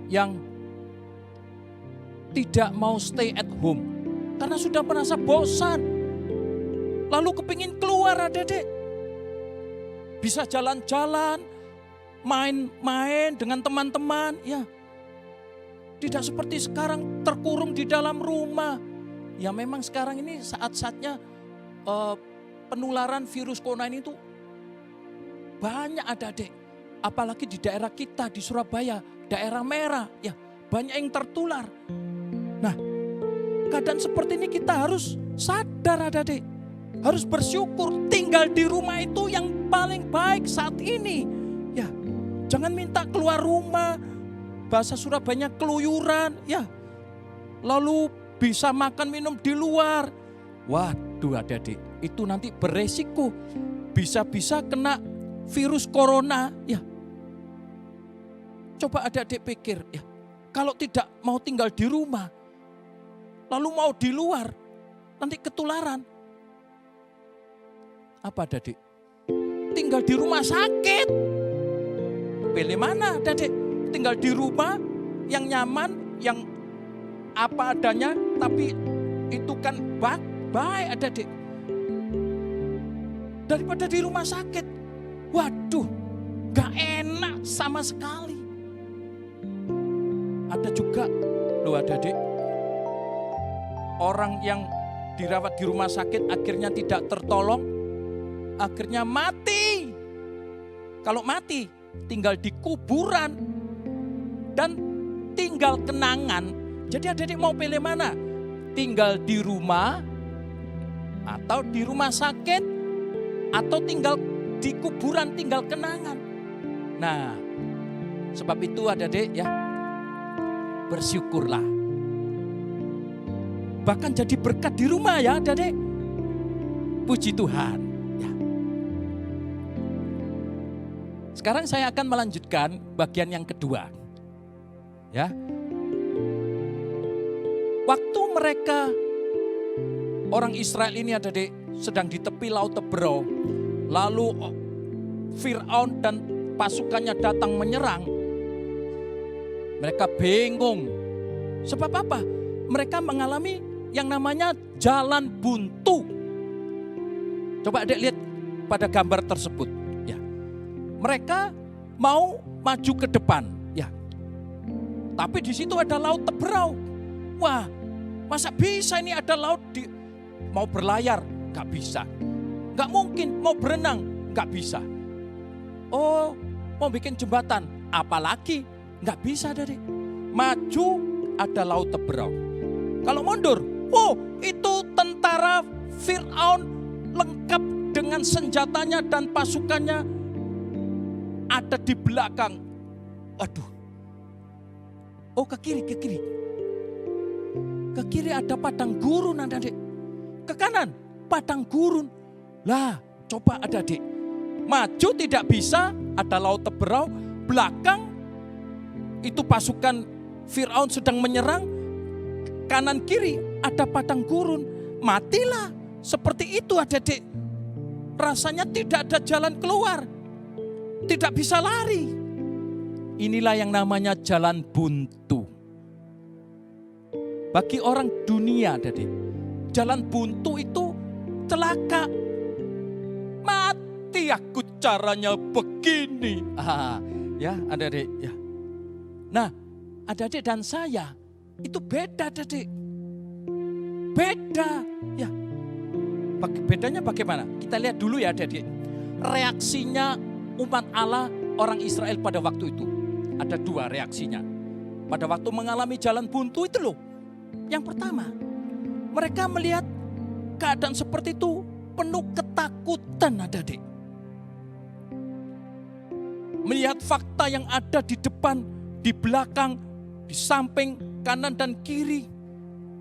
yang tidak mau stay at home karena sudah merasa bosan. Lalu kepingin keluar adik-adik. Bisa jalan-jalan, main-main dengan teman-teman, ya. Tidak seperti sekarang terkurung di dalam rumah. Ya memang sekarang ini saat-saatnya penularan virus corona ini tuh banyak adik-adik. Apalagi di daerah kita, di Surabaya, daerah merah, ya banyak yang tertular. Nah, keadaan seperti ini kita harus sadar adik-adik. Harus bersyukur tinggal di rumah itu yang paling baik saat ini. Ya, jangan minta keluar rumah, bahasa Surabaya keluyuran, ya. Lalu bisa makan minum di luar. Waduh adik-adik, itu nanti beresiko. Bisa-bisa kena virus corona, ya. Coba adik-adik pikir, ya. Kalau tidak mau tinggal di rumah, lalu mau di luar, nanti ketularan. Apa adik-adik? Tinggal di rumah sakit. Pilih mana adik-adik? Tinggal di rumah yang nyaman, yang apa adanya, tapi itu kan baik adik-adik. daripada di rumah sakit. Waduh, gak enak sama sekali. Ada juga loh adik-adik, orang yang dirawat di rumah sakit akhirnya tidak tertolong, akhirnya mati. Kalau mati tinggal di kuburan dan tinggal kenangan. Jadi adik-adik mau pilih mana? Tinggal di rumah atau di rumah sakit atau tinggal di kuburan, tinggal kenangan. Nah, sebab itu adik-adik ya, bersyukurlah. Bahkan jadi berkat di rumah ya adik-adik. Puji Tuhan. Ya. Sekarang saya akan melanjutkan bagian yang kedua. Ya. Waktu mereka orang Israel ini adik-adik sedang di tepi laut Teberau, lalu Fir'aun dan pasukannya datang menyerang, mereka bingung. Sebab apa? Mereka mengalami yang namanya jalan buntu. Coba adik lihat pada gambar tersebut. Ya. Mereka mau maju ke depan. Ya. Tapi di situ ada laut Teberau. Wah, masa bisa ini ada laut mau berlayar? Gak bisa. Gak mungkin mau berenang? Gak bisa. Oh, mau bikin jembatan? Apalagi? Gak bisa dari. Maju ada laut Teberau. Kalau mundur, oh itu tentara Fir'aun lengkap dengan senjatanya dan pasukannya ada di belakang. Aduh. Oh ke kiri, ke kiri. Ke kiri ada padang gurun adik. Ke kanan padang gurun. Lah coba adik. Maju tidak bisa, ada laut Teberau. Belakang itu pasukan Fir'aun sedang menyerang. Kanan kiri ada padang gurun. Matilah. Seperti itu adik. Rasanya tidak ada jalan keluar. Tidak bisa lari. Inilah yang namanya jalan buntu. Bagi orang dunia, adik, jalan buntu itu celaka. Mati aku caranya begini. Ya, adik-adik. Ya. Nah, adik-adik dan saya itu beda, adik. Beda. Ya. Bedanya bagaimana? Kita lihat dulu ya, adik-adik. Reaksinya umat Allah orang Israel pada waktu itu. Ada dua reaksinya. Pada waktu mengalami jalan buntu itu loh. Yang pertama, mereka melihat keadaan seperti itu penuh ketakutan adik-adik. Melihat fakta yang ada di depan, di belakang, di samping, kanan dan kiri.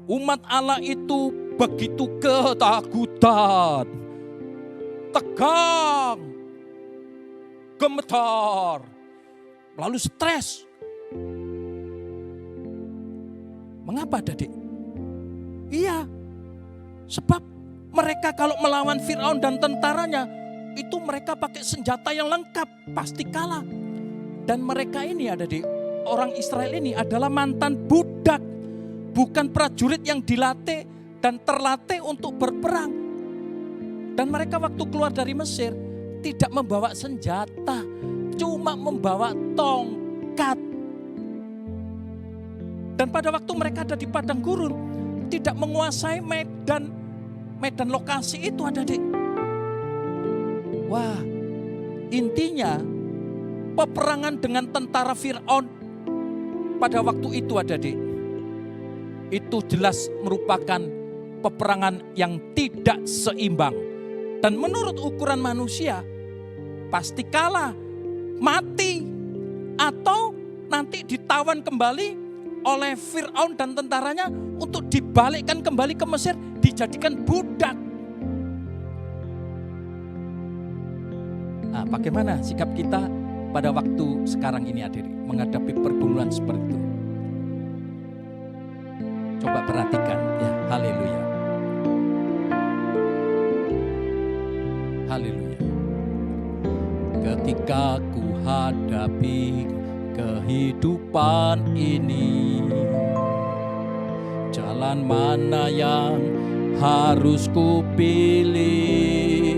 Umat Allah itu begitu ketakutan. Tegang. Gemetar. Lalu stres. Mengapa adik? Iya, sebab mereka kalau melawan Fir'aun dan tentaranya, itu mereka pakai senjata yang lengkap, pasti kalah. Dan mereka ini adik, orang Israel ini adalah mantan budak, bukan prajurit yang dilatih dan terlatih untuk berperang. Dan mereka waktu keluar dari Mesir tidak membawa senjata, cuma membawa tongkat. Dan pada waktu mereka ada di padang gurun, tidak menguasai medan lokasi itu adik. Wah, intinya peperangan dengan tentara Fir'aun pada waktu itu adik. Itu jelas merupakan peperangan yang tidak seimbang. Dan menurut ukuran manusia, pasti kalah, mati, atau nanti ditawan kembali oleh Fir'aun dan tentaranya untuk dibalikkan kembali ke Mesir, dijadikan budak. Nah, bagaimana sikap kita pada waktu sekarang ini adik menghadapi pergumulan seperti itu? Coba perhatikan ya, haleluya. Haleluya. Ketika ku hadapi kehidupan ini, jalan mana yang harus ku pilih?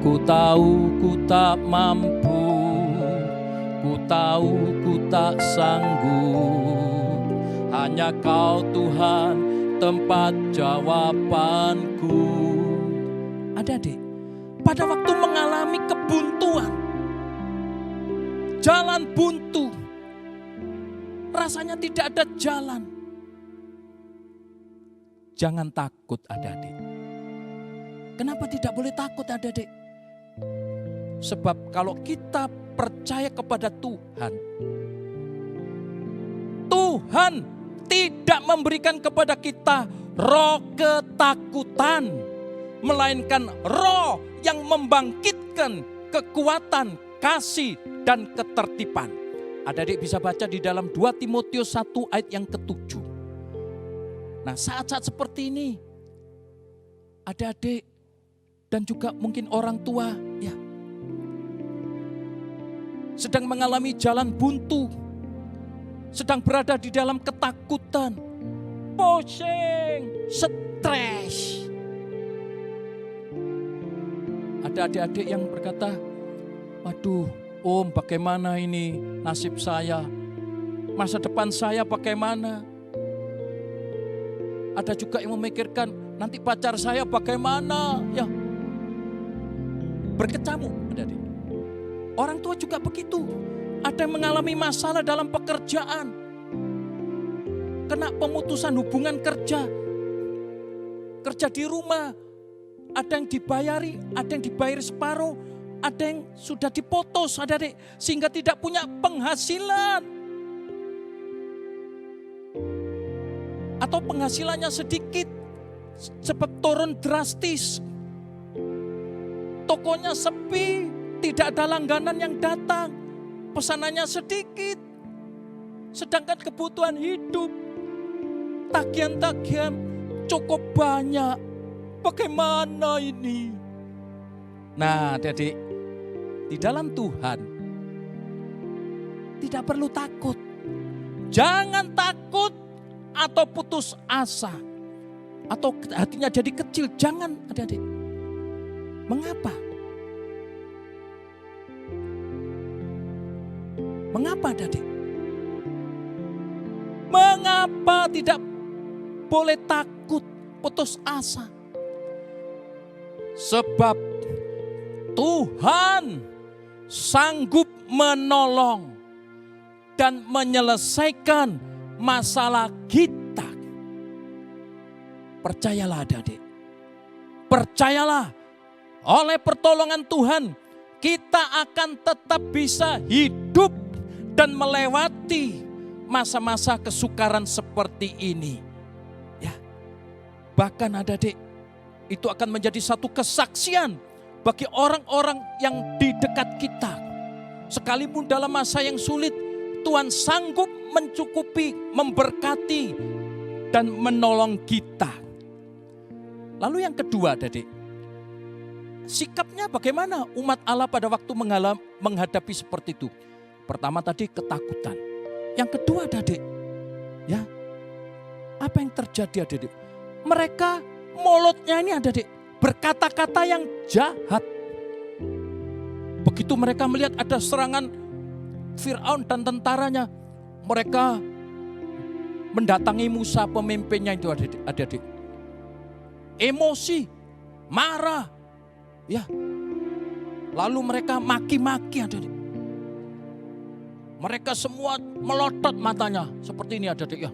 Ku tahu ku tak mampu, ku tahu ku tak sanggup. Hanya Kau Tuhan tempat jawabanku. Adik-adik, pada waktu mengalami kebuntuan, jalan buntu, rasanya tidak ada jalan. Jangan takut adik-adik. Kenapa tidak boleh takut adik-adik? Sebab kalau kita percaya kepada Tuhan, Tuhan tidak memberikan kepada kita roh ketakutan, melainkan roh yang membangkitkan kekuatan, kasih, dan ketertiban. Adik-adik bisa baca di dalam 2 Timotius 1 ayat yang ke-7. Nah, saat-saat seperti ini, adik-adik dan juga mungkin orang tua ya sedang mengalami jalan buntu, sedang berada di dalam ketakutan, pusing, stres. Ada adik-adik yang berkata, waduh Om, bagaimana ini nasib saya, masa depan saya bagaimana. Ada juga yang memikirkan nanti pacar saya bagaimana ya. Berkecamuk adik-adik. Orang tua juga begitu. Ada yang mengalami masalah dalam pekerjaan. Kena pemutusan hubungan kerja. Kerja di rumah. Ada yang dibayari, ada yang dibayar separuh. Ada yang sudah dipotong adik-adik. Sehingga tidak punya penghasilan. Atau penghasilannya sedikit. Sebab turun drastis. Tokonya sepi, tidak ada langganan yang datang, pesanannya sedikit. Sedangkan kebutuhan hidup, tagihan-tagihan cukup banyak. Bagaimana ini? Nah, adik-adik, di dalam Tuhan tidak perlu takut. Jangan takut atau putus asa. Atau hatinya jadi kecil, jangan adik-adik. Mengapa? Mengapa adik-adik? Mengapa tidak boleh takut, putus asa? Sebab Tuhan sanggup menolong dan menyelesaikan masalah kita. Percayalah adik-adik. Percayalah. Oleh pertolongan Tuhan, kita akan tetap bisa hidup dan melewati masa-masa kesukaran seperti ini. Ya, bahkan adik-adik, itu akan menjadi satu kesaksian bagi orang-orang yang di dekat kita. Sekalipun dalam masa yang sulit, Tuhan sanggup mencukupi, memberkati, dan menolong kita. Lalu yang kedua adik-adik, sikapnya bagaimana umat Allah pada waktu menghadapi seperti itu? Pertama tadi ketakutan. Yang kedua adik-adik, ya, apa yang terjadi adik-adik? Mereka mulutnya ini adik-adik berkata-kata yang jahat. Begitu mereka melihat ada serangan Firaun dan tentaranya, mereka mendatangi Musa pemimpinnya itu adik-adik. Emosi, marah. Ya, lalu mereka maki-maki adik-adik. Mereka semua melotot matanya seperti ini adik-adik ya.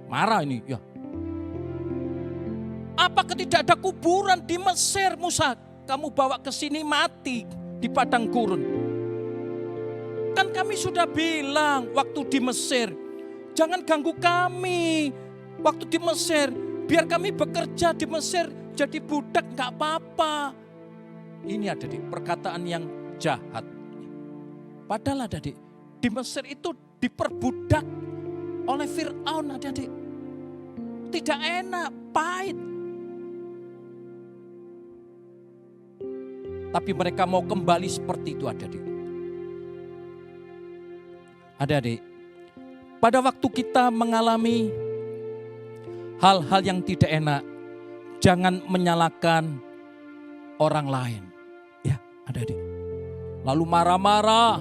Marah ini ya. Apakah tidak ada kuburan di Mesir Musa? Kamu bawa ke sini mati di padang gurun. Kan kami sudah bilang waktu di Mesir, jangan ganggu kami waktu di Mesir. Biar kami bekerja di Mesir jadi budak gak apa-apa. Ini adik-adik perkataan yang jahat. Padahal adik-adik di Mesir itu diperbudak oleh Firaun adik-adik. Tidak enak, pahit. Tapi mereka mau kembali seperti itu adik-adik. Adik-adik, pada waktu kita mengalami hal-hal yang tidak enak, jangan menyalahkan orang lain. Ya. Adik-adik. Lalu marah-marah.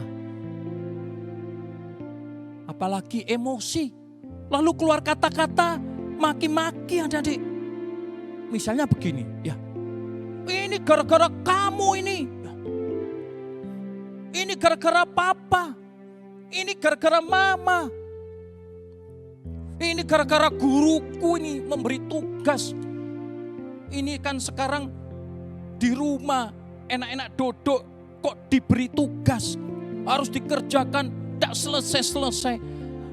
Apalagi emosi. Lalu keluar kata-kata maki-maki adik-adik. Misalnya begini, ya. Ini gara-gara kamu ini. Ini gara-gara papa. Ini gara-gara mama. Ini gara-gara guruku ini memberi tugas. Ini kan sekarang di rumah enak-enak duduk kok diberi tugas. Harus dikerjakan, tak selesai-selesai.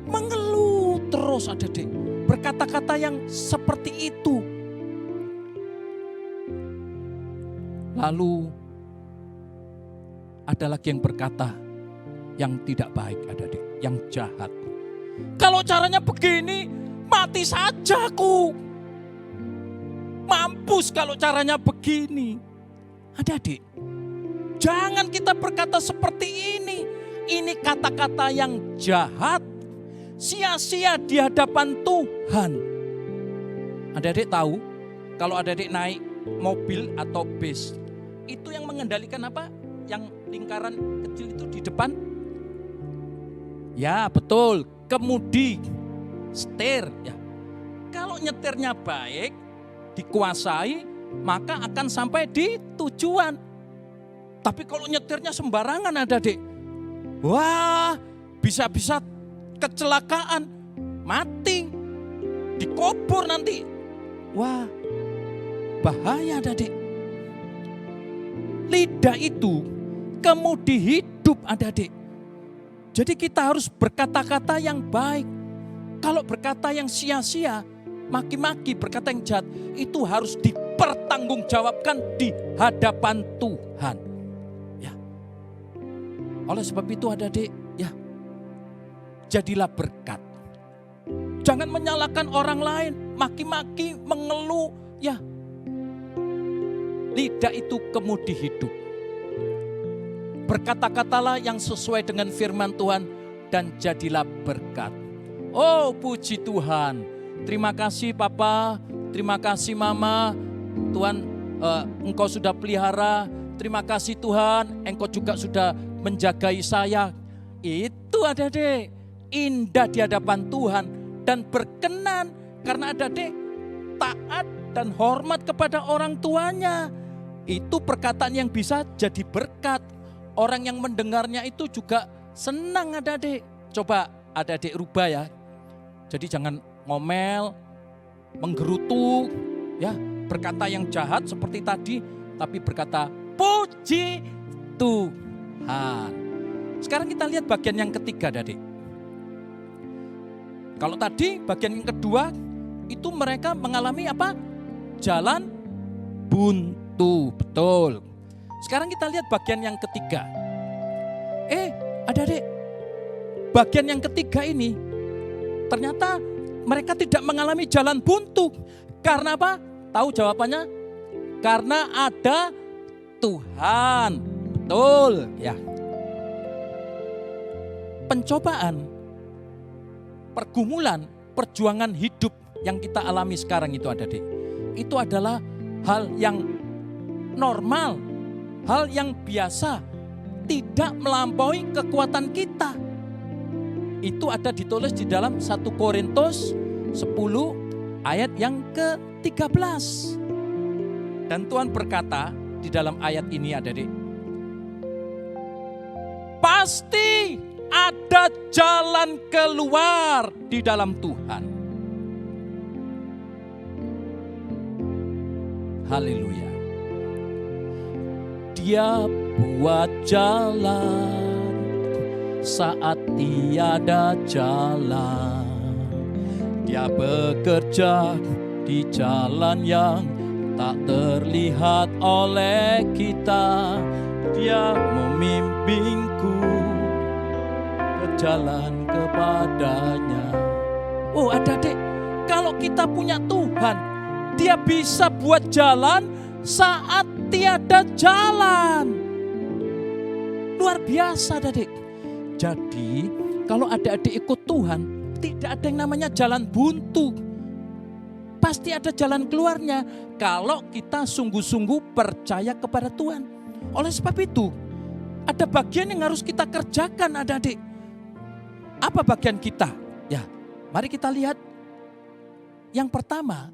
Mengeluh terus adik-adik. Berkata-kata yang seperti itu. Lalu ada lagi yang berkata yang tidak baik adik-adik, yang jahat. Kalau caranya begini, mati saja aku. Mampus kalau caranya begini. Adik-adik, jangan kita berkata seperti ini. Ini kata-kata yang jahat, sia-sia di hadapan Tuhan. Adik-adik tahu, kalau adik-adik naik mobil atau bis, itu yang mengendalikan apa? Yang lingkaran kecil itu di depan? Ya betul, kemudi, setir. Ya. Kalau nyetirnya baik, dikuasai, maka akan sampai di tujuan. Tapi kalau nyetirnya sembarangan adik-adik, wah bisa-bisa kecelakaan, mati, dikubur nanti. Wah bahaya adik-adik. Lidah itu kemudi hidup adik-adik. Jadi kita harus berkata-kata yang baik. Kalau berkata yang sia-sia, maki-maki, berkata yang jahat, itu harus dipertanggungjawabkan di hadapan Tuhan. Ya. Oleh sebab itu adik-adik, ya, jadilah berkat. Jangan menyalahkan orang lain, maki-maki, mengeluh, ya. Lidah itu kemudi hidup. Berkata-katalah yang sesuai dengan firman Tuhan dan jadilah berkat. Oh puji Tuhan. Terima kasih Papa, terima kasih Mama. Tuhan Engkau sudah pelihara. Terima kasih Tuhan, Engkau juga sudah menjagai saya. Itu adik-adik, indah di hadapan Tuhan dan berkenan karena adik-adik taat dan hormat kepada orang tuanya. Itu perkataan yang bisa jadi berkat. Orang yang mendengarnya itu juga senang adik-adik. Coba adik-adik rubah ya. Jadi jangan ngomel, menggerutu, ya, berkata yang jahat seperti tadi, tapi berkata puji Tuhan. Sekarang kita lihat bagian yang ketiga adik. Kalau tadi bagian yang kedua itu mereka mengalami apa? Jalan buntu, betul. Sekarang kita lihat bagian yang ketiga. Adik-adik, bagian yang ketiga ini ternyata mereka tidak mengalami jalan buntu. Karena apa? Tahu jawabannya? Karena ada Tuhan. Betul, ya. Pencobaan, pergumulan, perjuangan hidup yang kita alami sekarang itu adik-adik. Itu adalah hal yang normal, hal yang biasa, tidak melampaui kekuatan kita. Itu ada ditulis di dalam 1 Korintus 10 ayat yang ke-13. Dan Tuhan berkata di dalam ayat ini adik-adik, pasti ada jalan keluar di dalam Tuhan. Haleluya. Dia buat jalan saat tiada jalan. Dia bekerja di jalan yang tak terlihat oleh kita. Dia memimpinku ke jalan kepadanya. Oh adik-adik, kalau kita punya Tuhan, Dia bisa buat jalan saat tiada jalan. Luar biasa adik-adik. Jadi kalau adik-adik ikut Tuhan, tidak ada yang namanya jalan buntu. Pasti ada jalan keluarnya kalau kita sungguh-sungguh percaya kepada Tuhan. Oleh sebab itu, ada bagian yang harus kita kerjakan adik-adik. Apa bagian kita? Ya, mari kita lihat. Yang pertama,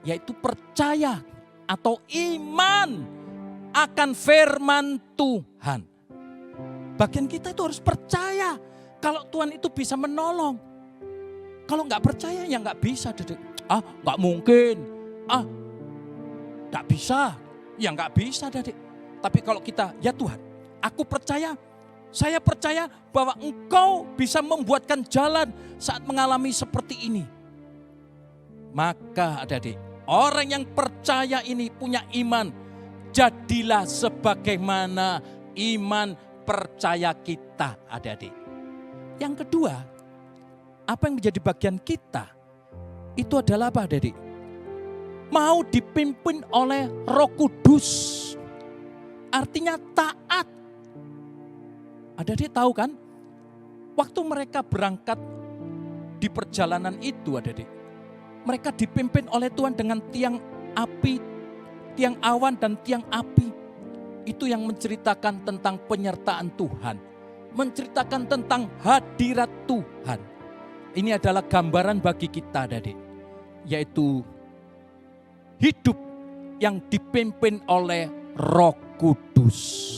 yaitu percaya atau iman akan firman Tuhan. Bagian kita itu harus percaya kalau Tuhan itu bisa menolong. Kalau nggak percaya ya nggak bisa. Nggak mungkin. Nggak bisa. Ya nggak bisa. Tapi kalau kita, ya Tuhan, aku percaya. Saya percaya bahwa Engkau bisa membuatkan jalan saat mengalami seperti ini. Maka adik-adik, orang yang percaya ini punya iman. Jadilah sebagaimana iman percaya kita, adik-adik. Yang kedua, apa yang menjadi bagian kita? Itu adalah apa, adik-adik? Mau dipimpin oleh Roh Kudus. Artinya taat. Adik-adik tahu kan? Waktu mereka berangkat di perjalanan itu, adik-adik, mereka dipimpin oleh Tuhan dengan tiang api, tiang awan dan tiang api. Itu yang menceritakan tentang penyertaan Tuhan. Menceritakan tentang hadirat Tuhan. Ini adalah gambaran bagi kita, adik-adik. Yaitu hidup yang dipimpin oleh Roh Kudus.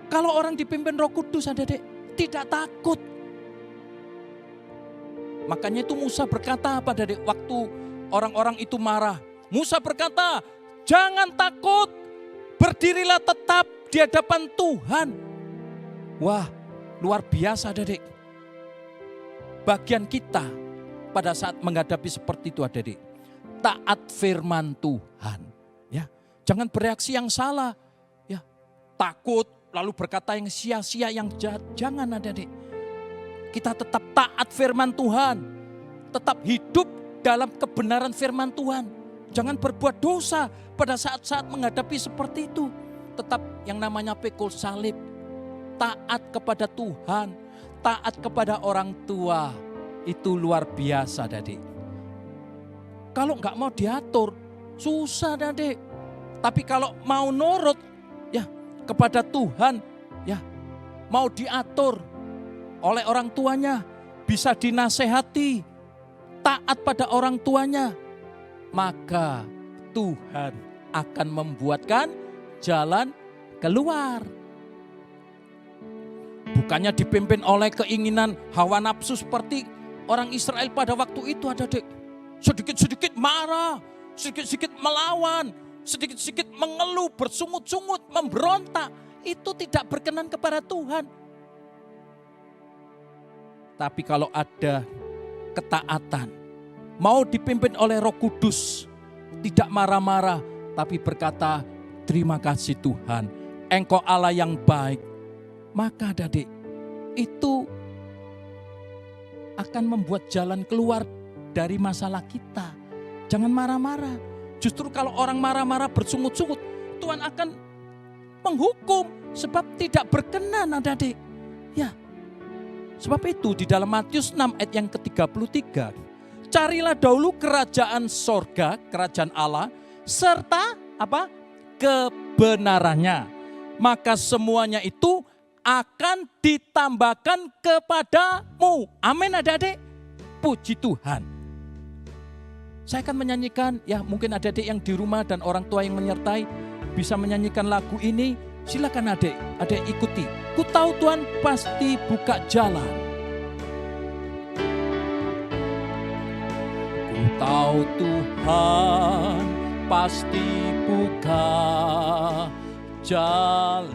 Kalau orang dipimpin Roh Kudus, adik-adik, tidak takut. Makanya itu Musa berkata apa, adik-adik, waktu orang-orang itu marah. Musa berkata, jangan takut, berdirilah tetap di hadapan Tuhan. Wah, luar biasa, adik-adik. Bagian kita pada saat menghadapi seperti itu, adik-adik, taat firman Tuhan. Ya, jangan bereaksi yang salah. Ya, takut lalu berkata yang sia-sia, yang jahat. Jangan, adik-adik. Kita tetap taat firman Tuhan. Tetap hidup dalam kebenaran firman Tuhan. Jangan berbuat dosa pada saat-saat menghadapi seperti itu. Tetap yang namanya pikul salib. Taat kepada Tuhan. Taat kepada orang tua. Itu luar biasa, adik. Kalau nggak mau diatur, susah, adik. Tapi kalau mau nurut, ya, kepada Tuhan, ya, mau diatur oleh orang tuanya, bisa dinasehati, taat pada orang tuanya, maka Tuhan akan membuatkan jalan keluar. Bukannya dipimpin oleh keinginan hawa nafsu seperti orang Israel pada waktu itu, adik-adik. Sedikit-sedikit marah, sedikit-sedikit melawan, sedikit-sedikit mengeluh, bersungut-sungut, memberontak. Itu tidak berkenan kepada Tuhan. Tapi kalau ada ketaatan, mau dipimpin oleh Roh Kudus, tidak marah-marah, tapi berkata, terima kasih Tuhan, Engkau Allah yang baik. Maka adik, itu akan membuat jalan keluar dari masalah kita. Jangan marah-marah. Justru kalau orang marah-marah bersungut-sungut, Tuhan akan menghukum sebab tidak berkenan, adik-adik. Ya. Sebab itu di dalam Matius 6 ayat yang ke-33, carilah dahulu kerajaan sorga, kerajaan Allah, serta apa? Kebenarannya. Maka semuanya itu akan ditambahkan kepadamu. Amin, adik-adik. Puji Tuhan. Saya akan menyanyikan, ya mungkin adik-adik yang di rumah dan orang tua yang menyertai bisa menyanyikan lagu ini. Silakan adik ikuti. Ku tahu Tuhan pasti buka jalan. Ku tahu Tuhan pasti buka jalan.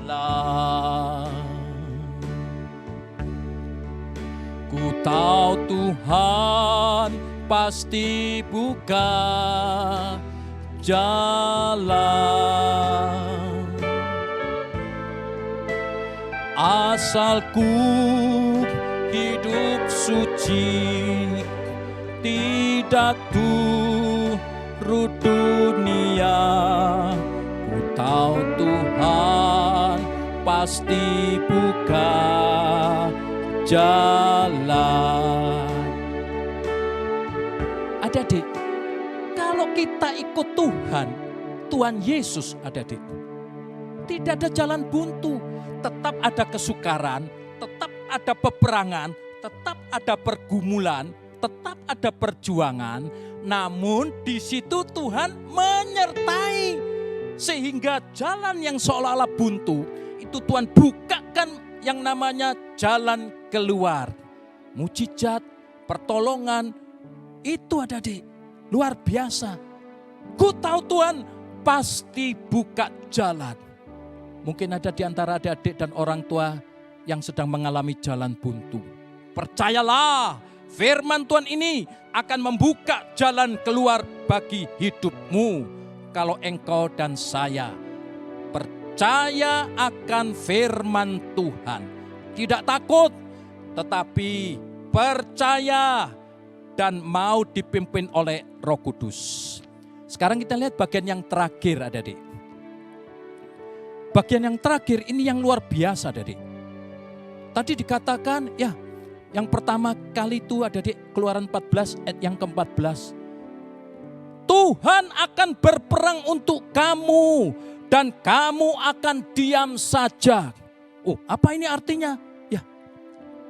Ku tahu Tuhan pasti buka jalan. Asal ku hidup suci, tidak turut dunia. Ku tahu Tuhan pasti buka jalan. Adik-adik, kalau kita ikut Tuhan Tuhan Yesus, adik-adik, tidak ada jalan buntu. Tetap ada kesukaran, tetap ada peperangan, tetap ada pergumulan, tetap ada perjuangan. Namun di situ Tuhan menyertai. Sehingga jalan yang seolah-olah buntu, itu Tuhan bukakan yang namanya jalan keluar. Mujizat, pertolongan, itu adik-adik luar biasa. Ku tahu Tuhan pasti buka jalan. Mungkin ada di antara adik-adik dan orang tua yang sedang mengalami jalan buntu. Percayalah, firman Tuhan ini akan membuka jalan keluar bagi hidupmu. Kalau engkau dan saya percaya akan firman Tuhan. Tidak takut, tetapi percaya dan mau dipimpin oleh Roh Kudus. Sekarang kita lihat bagian yang terakhir, adik-adik. Bagian yang terakhir ini yang luar biasa, adik-adik. Tadi dikatakan, ya, yang pertama kali itu adik-adik, Keluaran 14 ayat yang ke-14. Tuhan akan berperang untuk kamu dan kamu akan diam saja. Oh, apa ini artinya? Ya,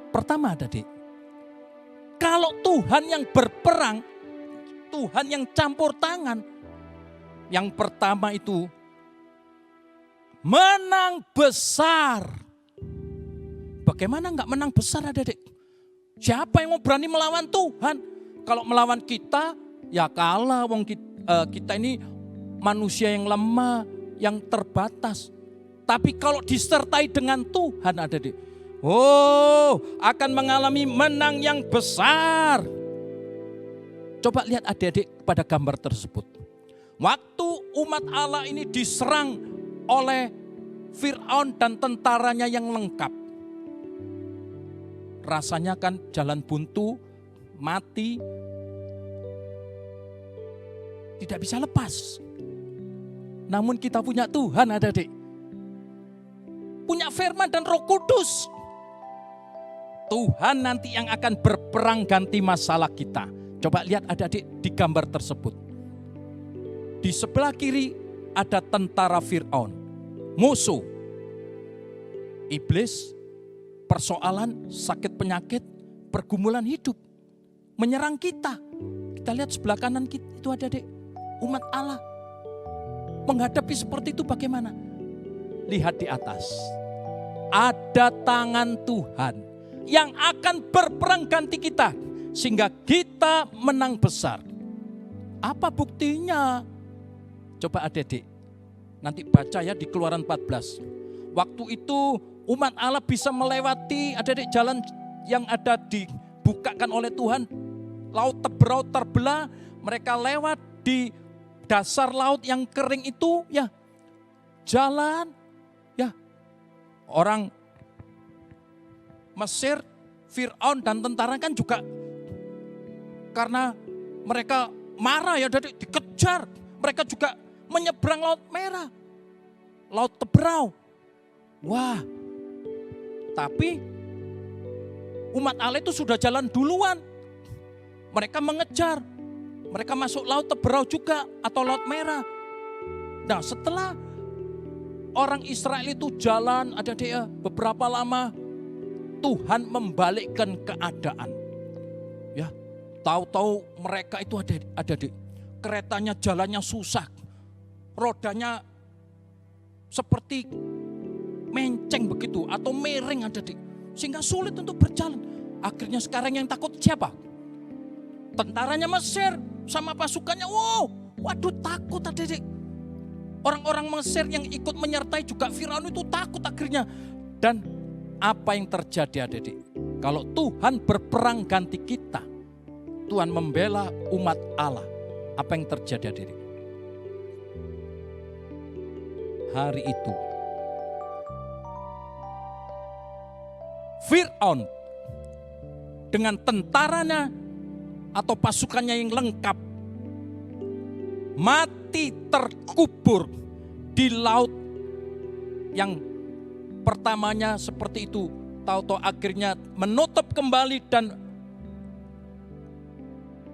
pertama adik-adik, kalau Tuhan yang berperang, Tuhan yang campur tangan, yang pertama itu menang besar. Bagaimana enggak menang besar, adik-adik? Siapa yang mau berani melawan Tuhan? Kalau melawan kita, ya kalah. Wong kita ini manusia yang lemah, yang terbatas. Tapi kalau disertai dengan Tuhan, adik-adik, oh, akan mengalami menang yang besar. Coba lihat adik-adik pada gambar tersebut. Waktu umat Allah ini diserang oleh Fir'aun dan tentaranya yang lengkap. Rasanya kan jalan buntu, mati, tidak bisa lepas. Namun kita punya Tuhan, adik-adik. Punya firman dan Roh Kudus. Tuhan nanti yang akan berperang ganti masalah kita. Coba lihat adik-adik di gambar tersebut. Di sebelah kiri ada tentara Fir'aun, musuh, iblis, persoalan, sakit penyakit, pergumulan hidup, menyerang kita. Kita lihat sebelah kanan kita, itu adik-adik, umat Allah. Menghadapi seperti itu bagaimana? Lihat di atas, ada tangan Tuhan yang akan berperang ganti kita, sehingga kita menang besar. Apa buktinya? Coba adik-adik, nanti baca ya di Keluaran 14. Waktu itu umat Allah bisa melewati adik-adik jalan yang ada dibukakan oleh Tuhan. Laut Teberau terbelah, mereka lewat di dasar laut yang kering itu, ya jalan, ya orang Mesir, Fir'aun dan tentara kan juga karena mereka marah ya, dikejar, mereka juga menyeberang Laut Merah, Laut Teberau. Wah, tapi umat Allah itu sudah jalan duluan. Mereka mengejar, mereka masuk Laut Teberau juga atau Laut Merah. Nah, setelah orang Israel itu jalan, ada dia beberapa lama, Tuhan membalikkan keadaan. Ya, tahu-tahu mereka itu ada di keretanya jalannya susah, rodanya seperti menceng begitu atau miring adik, sehingga sulit untuk berjalan. Akhirnya sekarang yang takut siapa? Tentaranya Mesir sama pasukannya. Wow, waduh takut adik. Orang-orang Mesir yang ikut menyertai juga Firaun itu takut akhirnya. Dan apa yang terjadi adik? Kalau Tuhan berperang ganti kita, Tuhan membela umat Allah, apa yang terjadi adik? Hari itu Fir'aun dengan tentaranya atau pasukannya yang lengkap mati terkubur di laut yang pertamanya seperti itu. Tahu-tahu akhirnya menutup kembali dan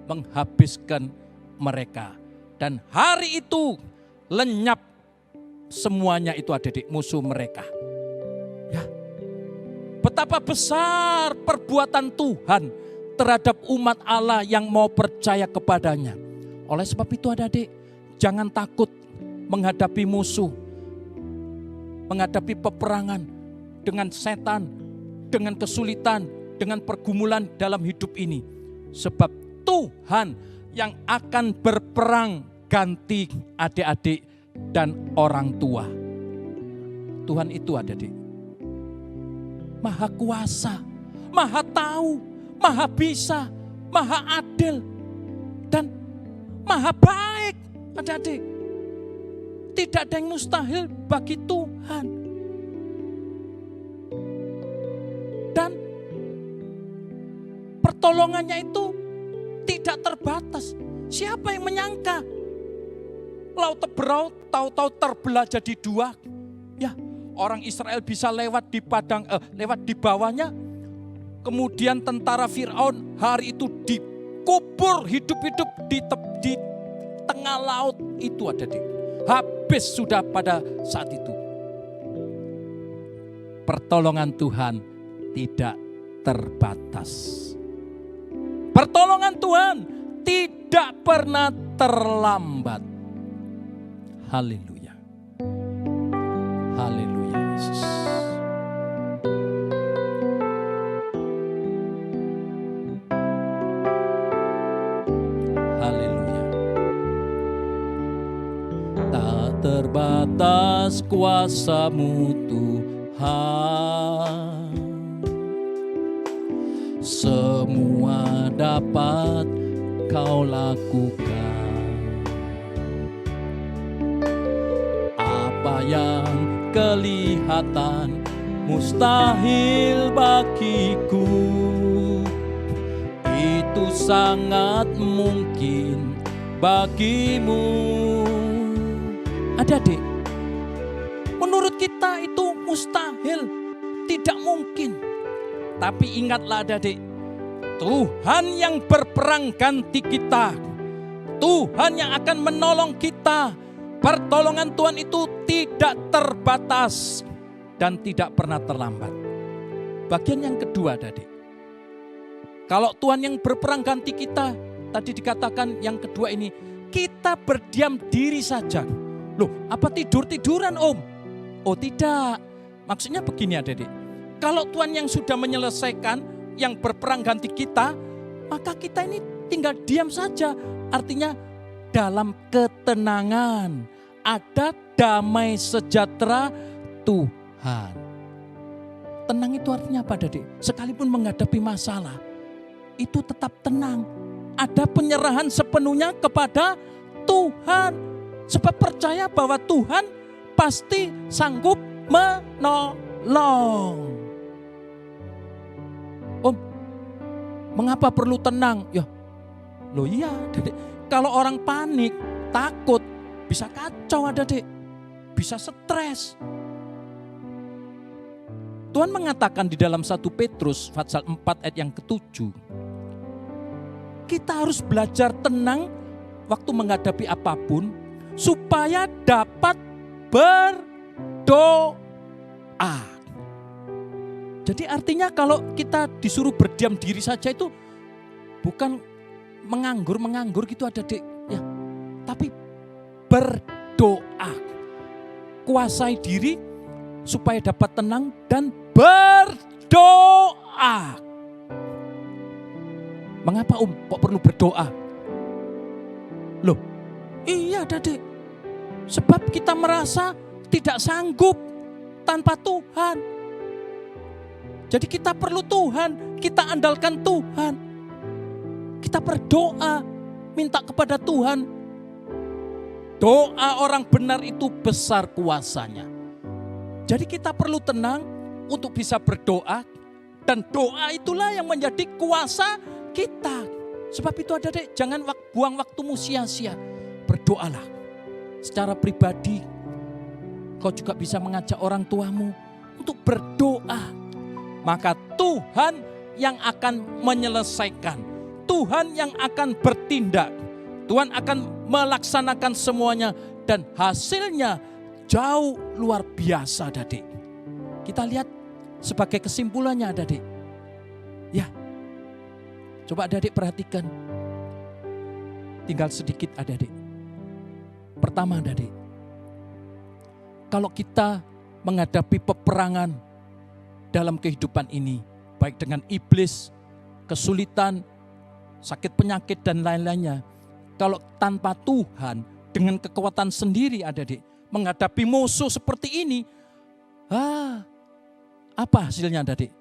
menghabiskan mereka. Dan hari itu lenyap semuanya itu adik-adik musuh mereka. Ya. Betapa besar perbuatan Tuhan terhadap umat Allah yang mau percaya kepadanya. Oleh sebab itu adik-adik, jangan takut menghadapi musuh, menghadapi peperangan dengan setan, dengan kesulitan, dengan pergumulan dalam hidup ini. Sebab Tuhan yang akan berperang ganti adik-adik dan orang tua. Tuhan itu adik-adik Maha kuasa, Maha tahu, Maha bisa, Maha adil, dan Maha baik adik-adik. Tidak ada yang mustahil bagi Tuhan. Dan pertolongannya itu tidak terbatas. Siapa yang menyangka laut Teberau tahu-tahu terbelah jadi dua? Ya, orang Israel bisa lewat di bawahnya. Kemudian tentara Firaun hari itu dikubur hidup-hidup di tengah laut itu adik-adik. Habis sudah pada saat itu. Pertolongan Tuhan tidak terbatas. Pertolongan Tuhan tidak pernah terlambat. Haleluya. Haleluya Yesus. Haleluya. Tak terbatas kuasa-Mu Tuhan. Semua dapat Kau lakukan. Apa yang kelihatan mustahil bagiku, itu sangat mungkin bagimu. Adik-adik, menurut kita itu mustahil, tidak mungkin. Tapi ingatlah adik-adik, Tuhan yang berperang ganti kita. Tuhan yang akan menolong kita. Pertolongan Tuhan itu tidak terbatas dan tidak pernah terlambat. Bagian yang kedua adik-adik, kalau Tuhan yang berperang ganti kita, tadi dikatakan yang kedua ini, kita berdiam diri saja. Loh, apa tidur-tiduran Om? Oh tidak, maksudnya begini adik-adik. Kalau Tuhan yang sudah menyelesaikan, yang berperang ganti kita, maka kita ini tinggal diam saja. Artinya dalam ketenangan, ada damai sejahtera Tuhan. Tenang itu artinya apa adik? Sekalipun menghadapi masalah, itu tetap tenang. Ada penyerahan sepenuhnya kepada Tuhan. Sebab percaya bahwa Tuhan pasti sanggup menolong. Om, mengapa perlu tenang? Ya, loh iya, adik. Kalau orang panik, takut, bisa kacau adik, bisa stres. Tuhan mengatakan di dalam 1 Petrus pasal 4 ayat yang ke-7. Kita harus belajar tenang waktu menghadapi apapun, supaya dapat berdoa. Jadi artinya kalau kita disuruh berdiam diri saja itu bukan menganggur gitu adik ya, tapi berdoa. Kuasai diri supaya dapat tenang dan berdoa. Mengapa kok perlu berdoa? Loh, iya adik, sebab kita merasa tidak sanggup tanpa Tuhan. Jadi kita perlu Tuhan, kita andalkan Tuhan. Kita berdoa, minta kepada Tuhan. Doa orang benar itu besar kuasanya. Jadi kita perlu tenang untuk bisa berdoa. Dan doa itulah yang menjadi kuasa kita. Sebab itu adik-adik, jangan buang waktumu sia-sia. Berdoalah. Secara pribadi, kau juga bisa mengajak orang tuamu untuk berdoa. Maka Tuhan yang akan menyelesaikan. Tuhan yang akan bertindak. Tuhan akan melaksanakan semuanya dan hasilnya jauh luar biasa, adik. Kita lihat sebagai kesimpulannya, adik. Ya, coba adik perhatikan. Tinggal sedikit, adik. Pertama, adik, kalau kita menghadapi peperangan dalam kehidupan ini, baik dengan iblis, kesulitan, sakit penyakit, dan lain-lainnya. Kalau tanpa Tuhan, dengan kekuatan sendiri, adik, menghadapi musuh seperti ini, apa hasilnya, adik?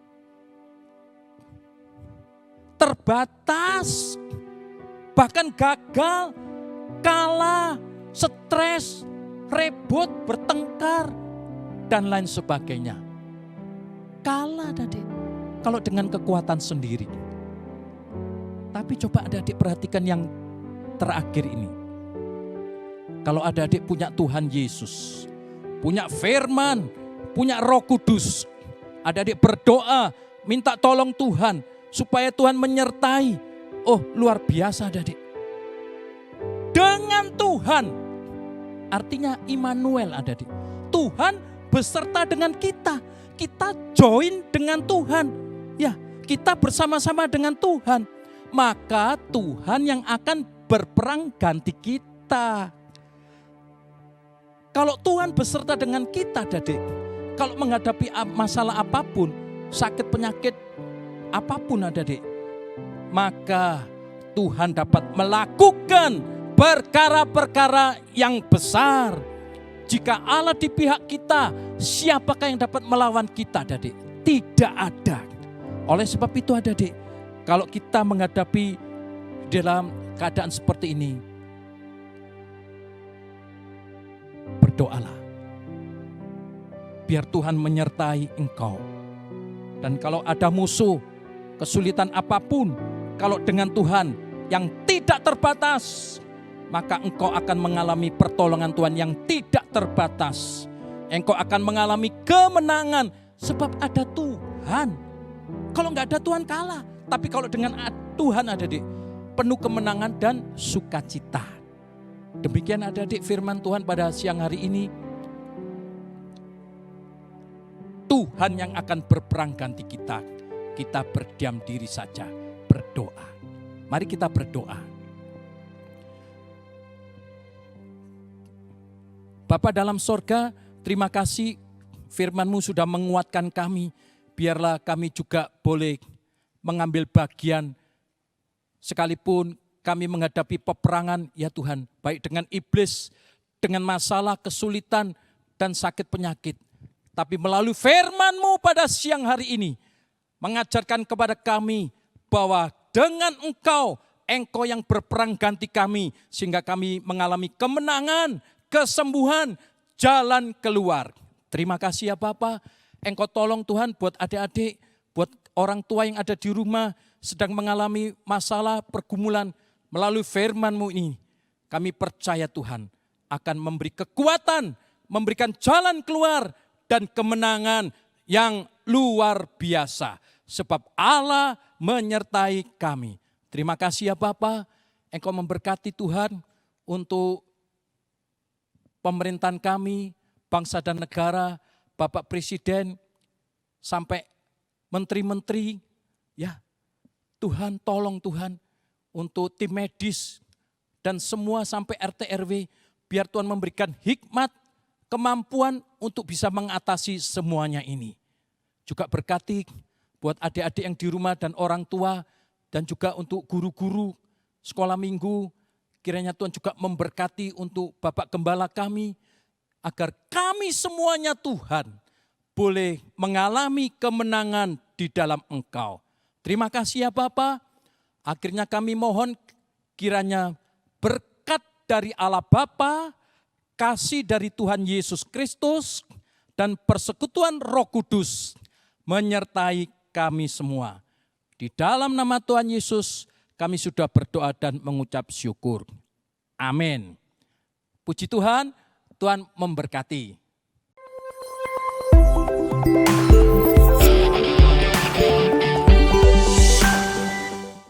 Terbatas, bahkan gagal, kalah, stres, ribut, bertengkar, dan lain sebagainya. Kalah, adik, kalau dengan kekuatan sendiri. Tapi coba adik perhatikan yang terakhir ini. Kalau adik punya Tuhan Yesus, punya firman, punya Roh Kudus, adik berdoa, minta tolong Tuhan, supaya Tuhan menyertai. Oh, luar biasa, adik. Dengan Tuhan, artinya Immanuel, adik. Tuhan beserta dengan kita. Kita join dengan Tuhan. Ya, kita bersama-sama dengan Tuhan. Maka Tuhan yang akan berperang ganti kita. Kalau Tuhan beserta dengan kita, adik, kalau menghadapi masalah apapun, sakit penyakit apapun, adik, maka Tuhan dapat melakukan perkara-perkara yang besar. Jika Allah di pihak kita, siapakah yang dapat melawan kita, adik? Tidak ada. Oleh sebab itu, adik, kalau kita menghadapi dalam keadaan seperti ini, berdoalah. Biar Tuhan menyertai engkau. Dan kalau ada musuh, kesulitan apapun, kalau dengan Tuhan yang tidak terbatas, maka engkau akan mengalami pertolongan Tuhan yang tidak terbatas. Engkau akan mengalami kemenangan sebab ada Tuhan. Kalau nggak ada Tuhan kalah. Tapi kalau dengan Tuhan, adik, penuh kemenangan dan sukacita. Demikian, adik, firman Tuhan pada siang hari ini. Tuhan yang akan berperang ganti kita. Kita berdiam diri saja, berdoa. Mari kita berdoa. Bapa dalam sorga, terima kasih firman-Mu sudah menguatkan kami. Biarlah kami juga boleh mengambil bagian sekalipun kami menghadapi peperangan, ya Tuhan, baik dengan iblis, dengan masalah, kesulitan, dan sakit penyakit. Tapi melalui firman-Mu pada siang hari ini, mengajarkan kepada kami bahwa dengan Engkau yang berperang ganti kami, sehingga kami mengalami kemenangan, kesembuhan, jalan keluar. Terima kasih ya Bapa, Engkau tolong Tuhan buat adik-adik, buat orang tua yang ada di rumah, sedang mengalami masalah, pergumulan, melalui firman-Mu ini, kami percaya Tuhan akan memberi kekuatan, memberikan jalan keluar, dan kemenangan yang luar biasa. Sebab Allah menyertai kami. Terima kasih ya Bapa, Engkau memberkati Tuhan untuk pemerintahan kami, bangsa dan negara, Bapak Presiden, sampai menteri-menteri. Ya, Tuhan tolong Tuhan untuk tim medis dan semua sampai RT RW, biar Tuhan memberikan hikmat, kemampuan untuk bisa mengatasi semuanya ini. Juga berkati buat adik-adik yang di rumah dan orang tua, dan juga untuk guru-guru sekolah minggu. Kiranya Tuhan juga memberkati untuk Bapak Gembala kami, agar kami semuanya Tuhan boleh mengalami kemenangan di dalam Engkau. Terima kasih ya Bapa. Akhirnya kami mohon kiranya berkat dari Allah Bapa, kasih dari Tuhan Yesus Kristus, dan persekutuan Roh Kudus menyertai kami semua. Di dalam nama Tuhan Yesus kami sudah berdoa dan mengucap syukur. Amin. Puji Tuhan, Tuhan memberkati.